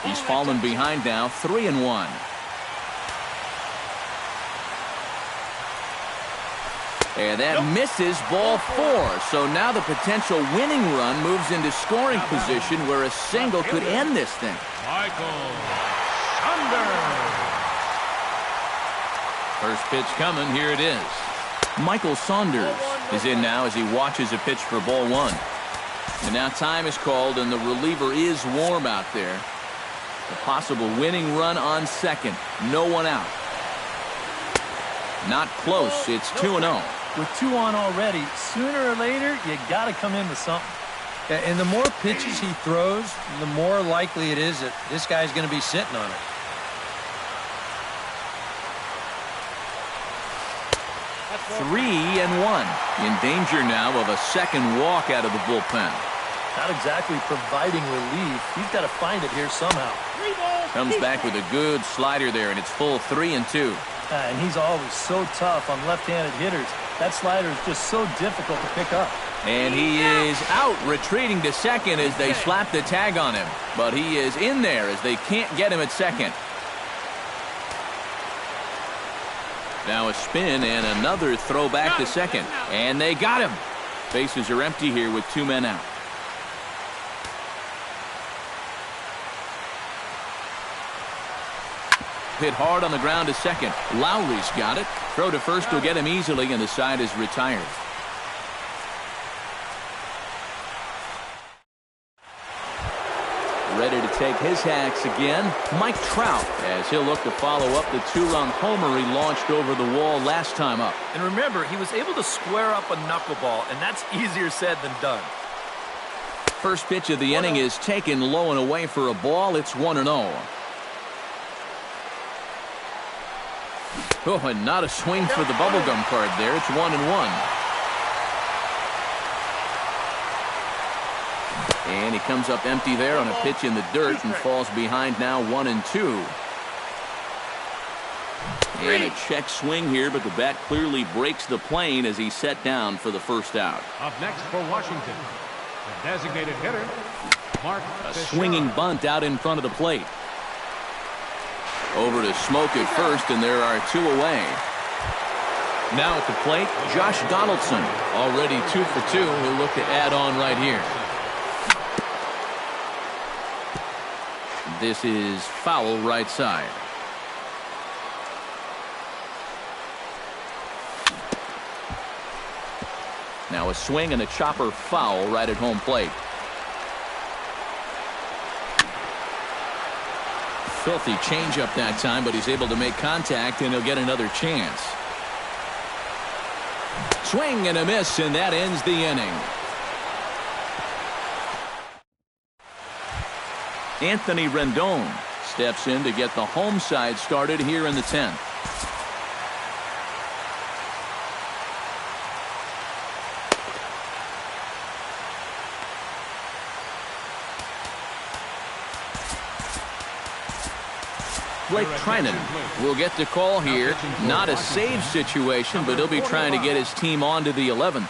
He's fallen behind now. 3-1. And that misses, ball 4. So now the potential winning run moves into scoring position where a single could end this thing. Michael Saunders. First pitch coming. Here it is. Michael Saunders is in now as he watches a pitch for ball 1. And now time is called, and the reliever is warm out there. A possible winning run on second. No one out. Not close. It's 2-0. With 2 on already, sooner or later, you got to come in with something. Yeah, and the more pitches he throws, the more likely it is that this guy's going to be sitting on it. That's 3-1. In danger now of a second walk out of the bullpen. Not exactly providing relief. He's got to find it here somehow. Comes back with a good slider there, and it's full 3-2. And he's always so tough on left-handed hitters. That slider is just so difficult to pick up. And he is out, retreating to second as they slap the tag on him. But he is in there as they can't get him at second. Now a spin and another throw back to second. And they got him. Bases are empty here with 2 men out. Hit hard on the ground to second. Lowry's got it. Throw to first will get him easily, and the side is retired. Ready to take his hacks again, Mike Trout, as he'll look to follow up the 2-run homer he launched over the wall last time up. And remember, he was able to square up a knuckleball, and that's easier said than done. First pitch of the inning is taken low and away for a ball. It's 1-0. Oh, and not a swing for the bubblegum card there. It's 1-1. And he comes up empty there on a pitch in the dirt and falls behind now 1-2. And a check swing here, but the bat clearly breaks the plane as he's set down for the first out. Up next for Washington, the designated hitter, Mark. A swinging bunt out in front of the plate. Over to Smoke at first, and there are 2 away. Now at the plate, Josh Donaldson, already 2 for 2. He'll look to add on right here. This is foul right side. Now a swing and a chopper foul right at home plate. Filthy changeup that time, but he's able to make contact, and he'll get another chance. Swing and a miss, and that ends the inning. Anthony Rendon steps in to get the home side started here in the 10th. Blake Trinan will get the call here. Not a save situation, but he'll be trying to get his team onto the 11th.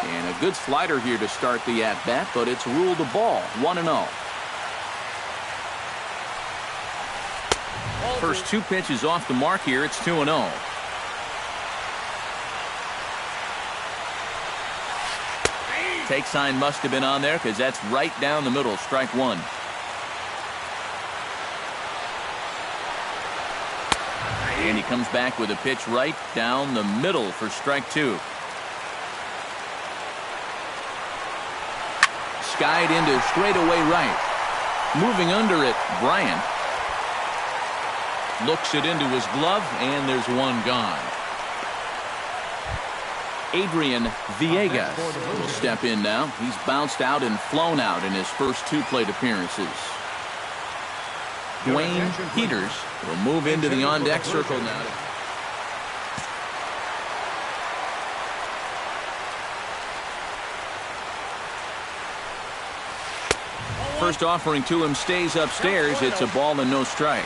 And a good slider here to start the at-bat, but it's ruled a ball. 1-0. First 2 pitches off the mark here. It's 2-0. Take sign must have been on there because that's right down the middle. Strike 1. And he comes back with a pitch right down the middle for strike 2. skied into straightaway right. Moving under it, Bryant. Looks it into his glove, and there's one gone. Adrian Villegas will step in now. He's bounced out and flown out in his first 2 plate appearances. Dwayne Peters will move into the on-deck circle now. First offering to him stays upstairs. It's a ball and no strikes.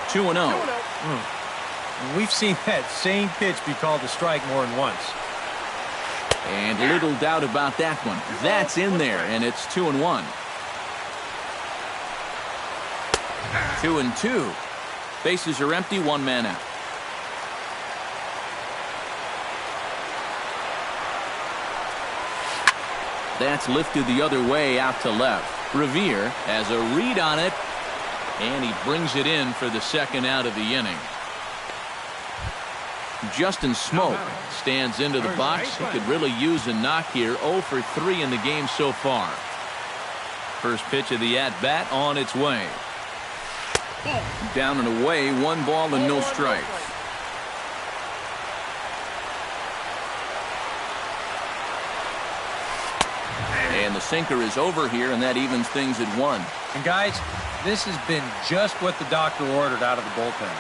2-0. We've seen that same pitch be called a strike more than once. And little doubt about that one. That's in there, and it's 2-1. 2-2. Bases are empty, 1 man out. That's lifted the other way out to left. Revere has a read on it, and he brings it in for the second out of the inning. Justin Smoke stands into the box. He could really use a knock here. 0 for 3 in the game so far. First pitch of the at-bat on its way. Down and away, 1 ball and no strikes. And the sinker is over here, and that evens things at 1. And guys, this has been just what the doctor ordered out of the bullpen.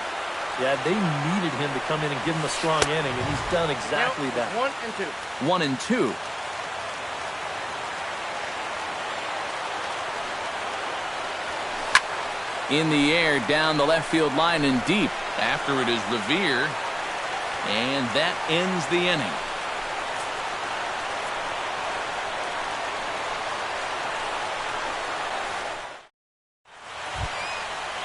Yeah, they needed him to come in and give him a strong inning, and he's done exactly that. 1-2. 1-2. In the air, down the left field line and deep. After it is Revere, and that ends the inning.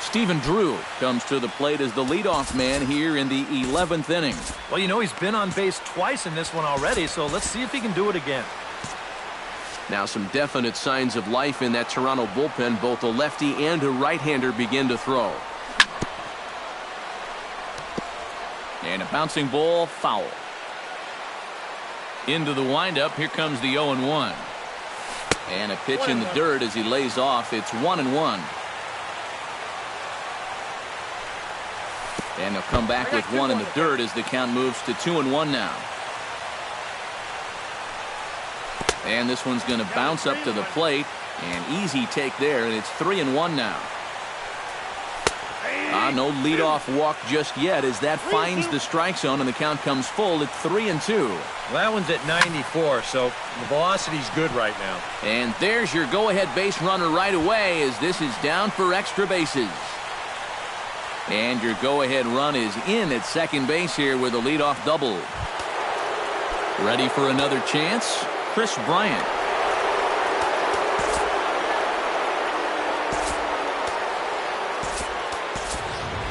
Stephen Drew comes to the plate as the leadoff man here in the 11th inning. Well, you know, he's been on base twice in this one already, so let's see if he can do it again. Now some definite signs of life in that Toronto bullpen. Both a lefty and a right-hander begin to throw. And a bouncing ball, foul. Into the windup, here comes the 0-1. And a pitch in the dirt as he lays off. It's 1-1. And they'll come back with 1 in the dirt as the count moves to 2-1 now. And this one's going to bounce up to the plate. An easy take there, and it's 3-1 now. No leadoff walk just yet as that finds the strike zone, and the count comes full at 3-2. Well, that one's at 94, so the velocity's good right now. And there's your go-ahead base runner right away as this is down for extra bases. And your go-ahead run is in at second base here with a leadoff double. Ready for another chance? Chris Bryant.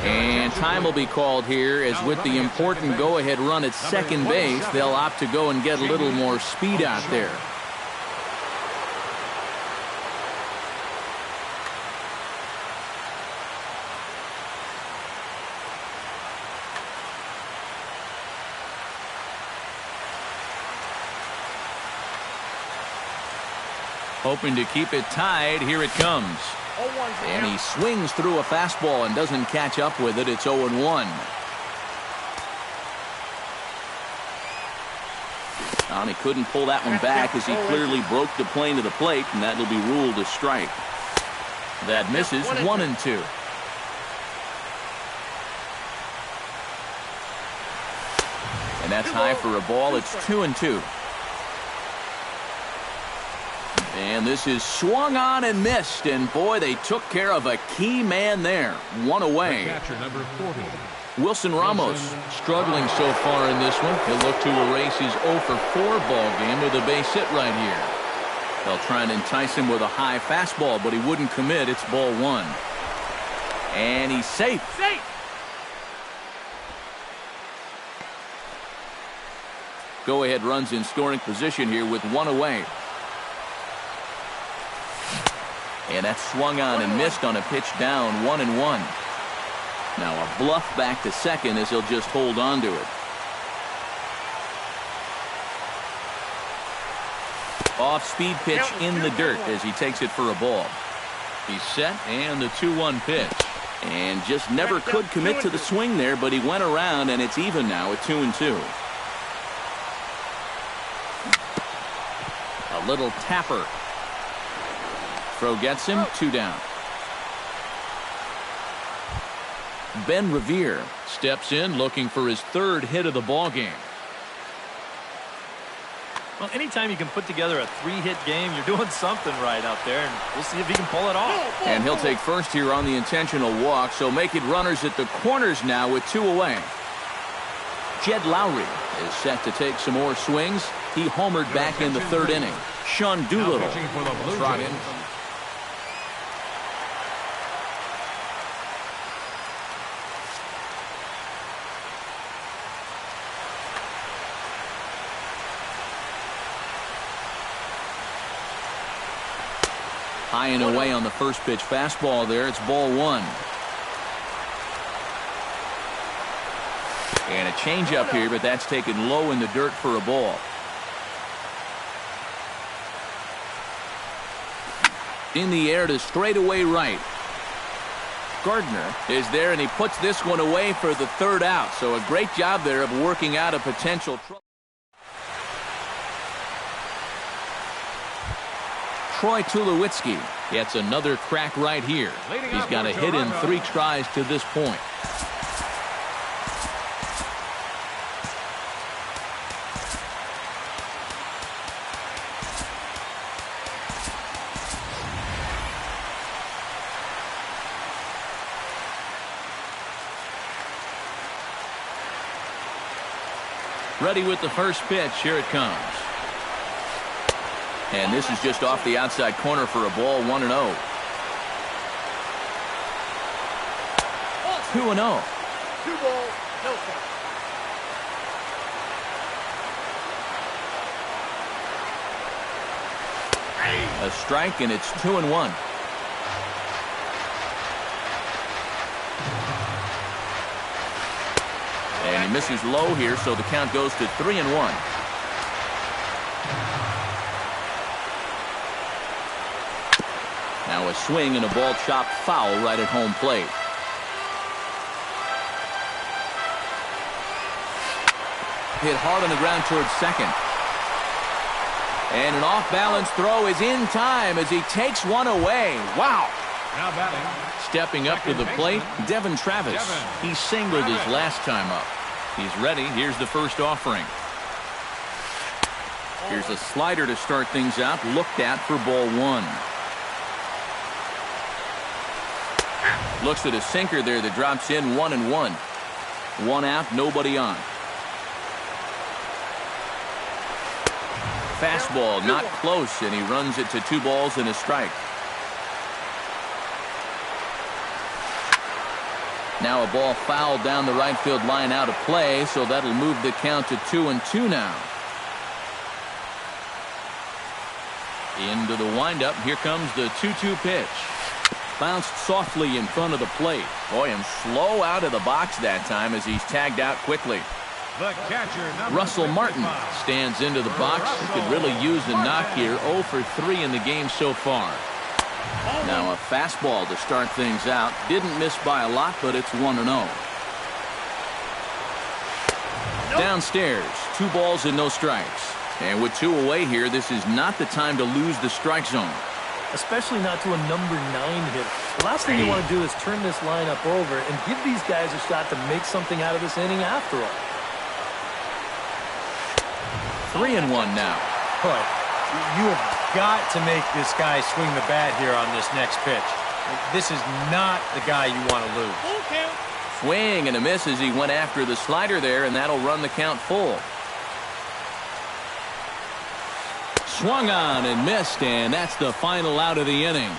And time will be called here as with the important go-ahead run at second base, they'll opt to go and get a little more speed out there. Hoping to keep it tied. Here it comes. And he swings through a fastball and doesn't catch up with it. It's 0-1. And he couldn't pull that one back as he clearly broke the plane to the plate, and that'll be ruled a strike. That misses. 1-2. And that's high for a ball. It's 2-2. And this is swung on and missed, and boy, they took care of a key man there. 1 away. Catcher number 40. Wilson Ramos struggling so far in this one. He'll look to erase his 0 for 4 ball game with a base hit right here. They'll try and entice him with a high fastball, but he wouldn't commit. It's ball 1. And he's safe. Go-ahead runs in scoring position here with 1 away. And that's swung on and missed on a pitch down. 1-1. Now a bluff back to second as he'll just hold on to it. Off-speed pitch in the dirt as he takes it for a ball. He's set, and the 2-1 pitch. And just never could commit to the swing there, but he went around, and it's even now at 2-2. A little tapper. Throw gets him, 2 down. Ben Revere steps in looking for his 3rd hit of the ball game. Well, anytime you can put together a 3-hit game, you're doing something right out there, and we'll see if he can pull it off. And he'll take first here on the intentional walk, so make it runners at the corners now with 2 away. Jed Lowry is set to take some more swings. He homered back in the 3rd inning. Sean Doolittle trot in. High and away on the first pitch fastball there. It's ball 1. And a changeup here, but that's taken low in the dirt for a ball. In the air to straightaway right. Gardner is there, and he puts this one away for the 3rd out. So a great job there of working out a potential trouble. Troy Tulowitzki gets another crack right here. He's got a hit in 3 tries to this point. Ready with the first pitch. Here it comes. And this is just off the outside corner for a ball, 1-0. 2-0. Two ball, no count. A strike, and it's 2-1. And he misses low here, so the count goes to 3-1. Now a swing and a ball chopped foul right at home plate. Hit hard on the ground towards second. And an off-balance throw is in time as he takes one away. Wow. Now batting. Stepping up to the plate, Devin Travis. He singled his last time up. He's ready. Here's the first offering. Here's a slider to start things out, looked at for ball 1. Looks at a sinker there that drops in 1-1. 1 out, nobody on. Fastball not close, and he runs it to 2 balls and a strike. Now a ball fouled down the right field line out of play, so that'll move the count to 2-2 now. Into the windup. Here comes the 2-2 pitch. Bounced softly in front of the plate. Boy, and slow out of the box that time as he's tagged out quickly. The catcher, Russell Martin stands into the box. He could really use a knock here. 0 for 3 in the game so far. Now a fastball to start things out. Didn't miss by a lot, but it's 1-0. Downstairs, 2 balls and no strikes. And with 2 away here, this is not the time to lose the strike zone. Especially not to a number 9 hitter. The last thing you want to do is turn this lineup over and give these guys a shot to make something out of this inning after all. 3-1 now. Boy, you have got to make this guy swing the bat here on this next pitch. This is not the guy you want to lose. Swing and a miss as he went after the slider there, and that'll run the count full. Swung on and missed, and that's the final out of the inning.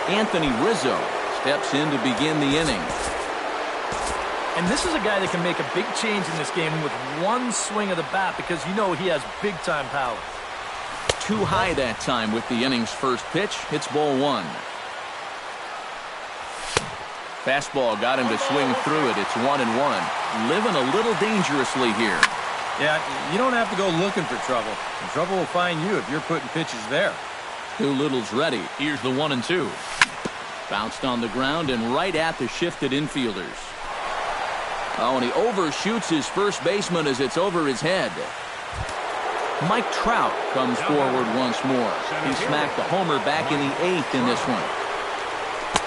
Anthony Rizzo steps in to begin the inning. And this is a guy that can make a big change in this game with one swing of the bat because you know he has big-time power. Too high that time with the inning's first pitch. It's ball 1. Fastball got him to swing through it. It's 1-1. Living a little dangerously here. Yeah, you don't have to go looking for trouble. The trouble will find you if you're putting pitches there. Doolittle's ready. Here's the 1-2. Bounced on the ground and right at the shifted infielders. Oh, and he overshoots his first baseman as it's over his head. Mike Trout comes forward once more. He smacked the homer back in the 8th in this one.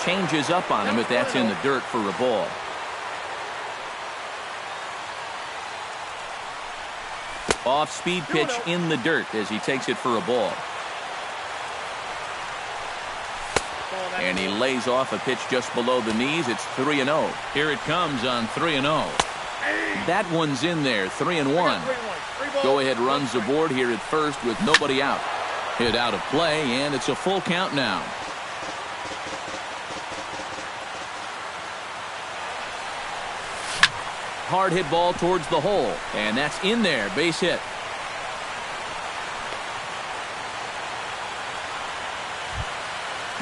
Changes up on him, but that's in the dirt for a ball. Off-speed pitch in the dirt as he takes it for a ball. And he lays off a pitch just below the knees. It's 3-0. Here it comes on 3-0. That one's in there, 3-1. Go-ahead runs aboard here at first with nobody out. Hit out of play, and it's a full count now. Hard hit ball towards the hole, and that's in there. Base hit.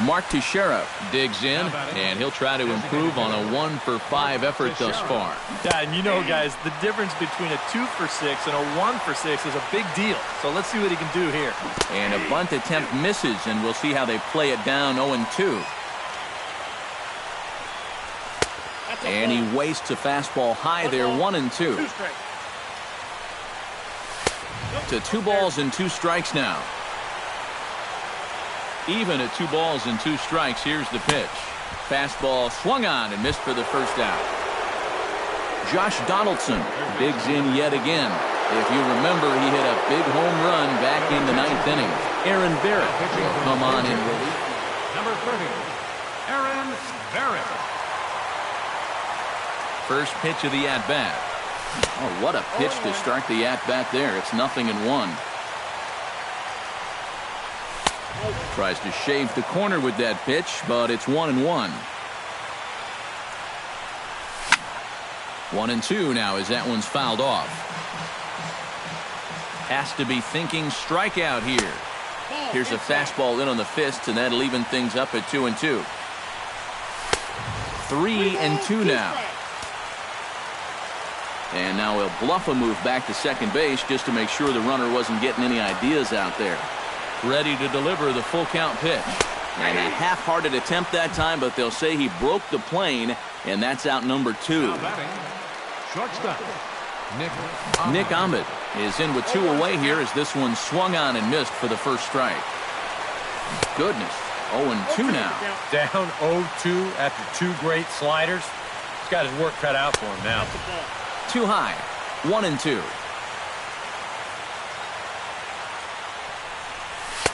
Mark Teixeira digs in, and he'll try to improve on a 1-for-5 effort thus far. Yeah, and you know, guys, the difference between a 2-for-6 and a 1-for-6 is a big deal. So let's see what he can do here. And a bunt attempt misses, and we'll see how they play it down 0-2. And he wastes a fastball high there, 1-2. To 2 balls and 2 strikes now. Even at 2 balls and 2 strikes, here's the pitch. Fastball swung on and missed for the first out. Josh Donaldson digs in yet again. If you remember, he hit a big home run back in the 9th inning. Aaron Barrett will come on in relief. Number 30, Aaron Barrett. First pitch of the at-bat. Oh, what a pitch to start the at-bat there. It's 0-1. Tries to shave the corner with that pitch, but it's 1-1. 1-2 now as that one's fouled off. Has to be thinking strikeout here. Here's a fastball in on the fist, and that'll even things up at 2-2. 3-2 now. And now he'll bluff a move back to second base just to make sure the runner wasn't getting any ideas out there. Ready to deliver the full count pitch. And a half-hearted attempt that time, but they'll say he broke the plane, and that's out number 2. Shortstop, Nick Ahmed is in with 2 away here as this one swung on and missed for the first strike. Goodness, 0-2 now. Down 0-2 after 2 great sliders. He's got his work cut out for him now. Too high, 1-2.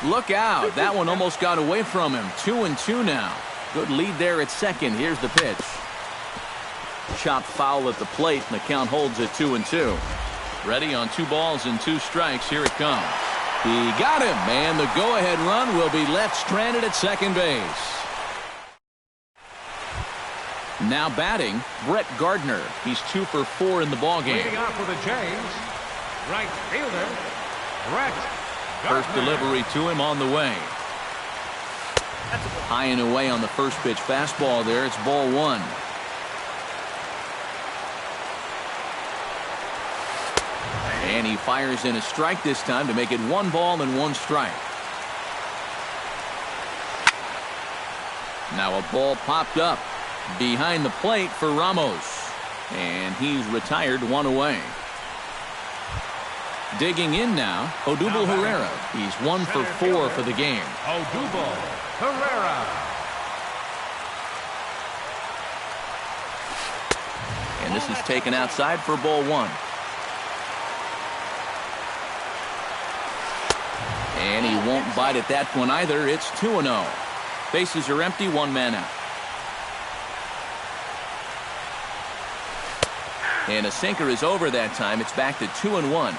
Look out. That one almost got away from him. 2-2 now. Good lead there at second. Here's the pitch. Chopped foul at the plate, and the count holds at 2-2. Ready on 2 balls and 2 strikes. Here it comes. He got him, and the go-ahead run will be left stranded at second base. Now batting, Brett Gardner. He's 2 for 4 in the ballgame. leading off for the Jays, right fielder, Brett Gardner. First delivery to him on the way. High and away on the first pitch fastball there. It's ball 1. And he fires in a strike this time to make it 1 ball and 1 strike. Now a ball popped up behind the plate for Ramos. And he's retired 1 away. Digging in now, Odubel Herrera. He's 1 for 4 for the game. Odubel Herrera. And this is taken outside for ball 1. And he won't bite at that one either. It's 2-0. Bases are empty, 1 man out. And a sinker is over that time. It's back to 2-1.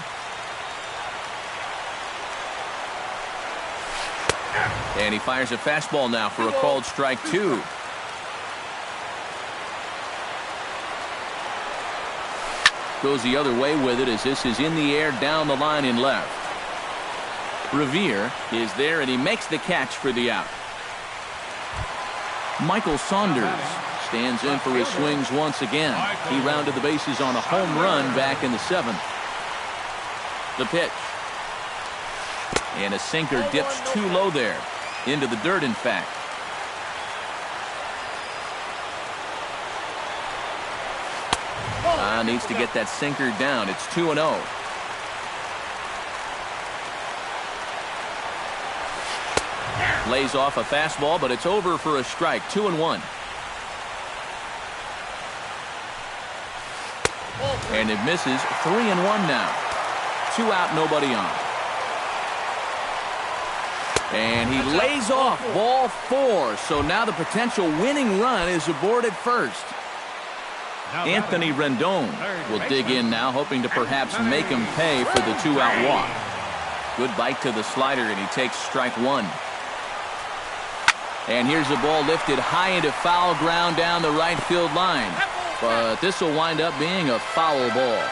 And he fires a fastball now for a called strike 2. Goes the other way with it as this is in the air down the line in left. Revere is there, and he makes the catch for the out. Michael Saunders stands in for his swings once again. He rounded the bases on a home run back in the 7th. The pitch. And a sinker dips too low there. Into the dirt, in fact. Needs to get that sinker down. It's 2-0. Lays off a fastball, but it's over for a strike. 2-1. And it misses. 3-1 now. 2 out, nobody on. And he lays off. Ball 4. So now the potential winning run is aboard at first. Anthony Rendon will dig in now, hoping to perhaps make him pay for the 2-out walk. Good bite to the slider, and he takes strike 1. And here's the ball lifted high into foul ground down the right field line. But this will wind up being a foul ball.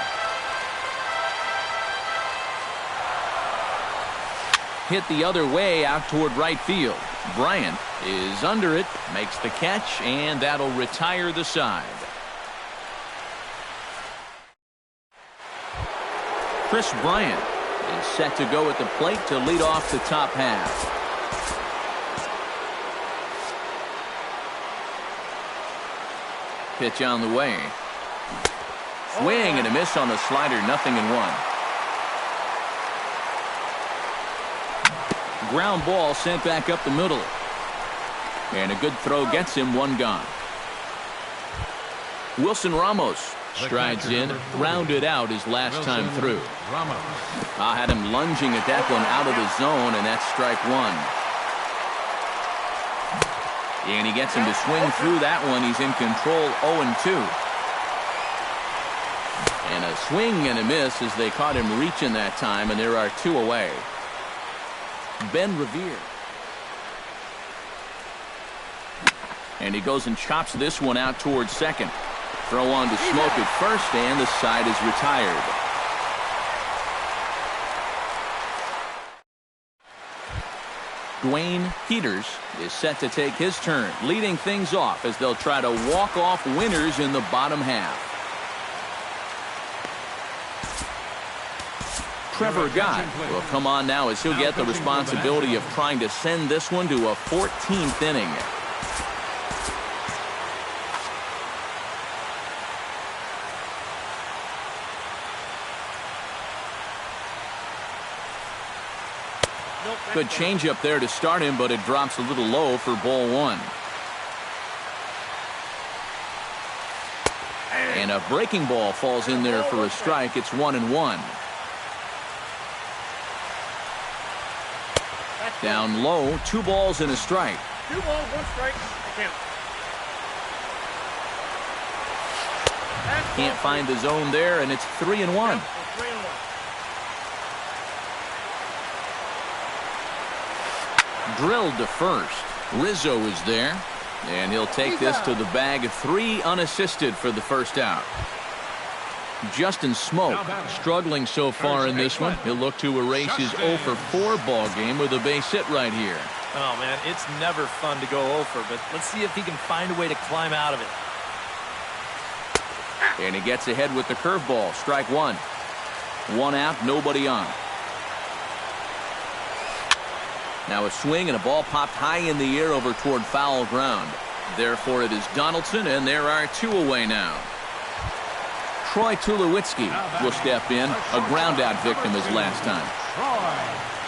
Hit the other way out toward right field. Bryant is under it, makes the catch, and that'll retire the side. Chris Bryant is set to go at the plate to lead off the top half. Pitch on the way. Swing and a miss on the slider, 0-1. Ground ball sent back up the middle. And a good throw gets him, 1 gone. Wilson Ramos strides in, grounded out his last time through. I had him lunging at that one out of the zone, and that's strike 1. And he gets him to swing through that one. He's in control, 0-2. And a swing and a miss as they caught him reaching that time, and there are 2 away. Ben Revere. And he goes and chops this one out towards second. Throw on to Smoke at first, and the side is retired. Dwayne Peters is set to take his turn, leading things off as they'll try to walk off winners in the bottom half. Trevor Gott will come on now as he'll get the responsibility of trying to send this one to a 14th inning. Good changeup there to start him, but it drops a little low for ball 1. And a breaking ball falls in there for a strike. It's 1-1. Down low, 2 balls and a strike. 2 balls, 1 strike. Count. Can't find the zone there, and it's 3-1. Drilled to first. Rizzo is there, and he'll take this to the bag. 3 unassisted for the first out. Justin Smoke struggling so far in this one. He'll look to erase his 0-for-4 ball game with a base hit right here. Oh, man, it's never fun to go 0-for, but let's see if he can find a way to climb out of it. And he gets ahead with the curveball. Strike 1. 1 out, nobody on. Now a swing and a ball popped high in the air over toward foul ground. Therefore it is Donaldson, and there are 2 away now. Troy Tulowitzki will step in. A ground out victim his last time. Troy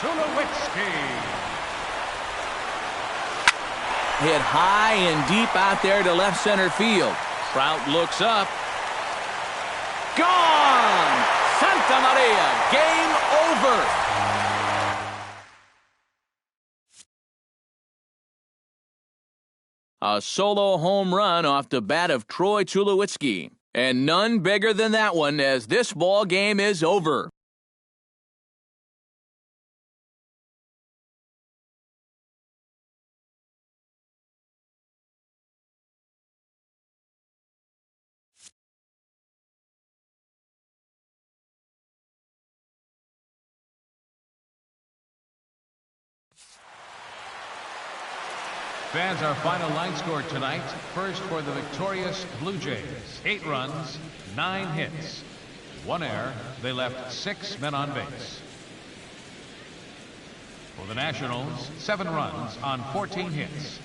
Tulowitzki. Hit high and deep out there to left center field. Trout looks up. Gone! Santa Maria, game over. A solo home run off the bat of Troy Tulowitzki. And none bigger than that one, as this ball game is over. Fans, our final line score tonight. First for the victorious Blue Jays. 8 runs, 9 hits, 1 error. They left 6 men on base. For the Nationals, 7 runs on 14 hits,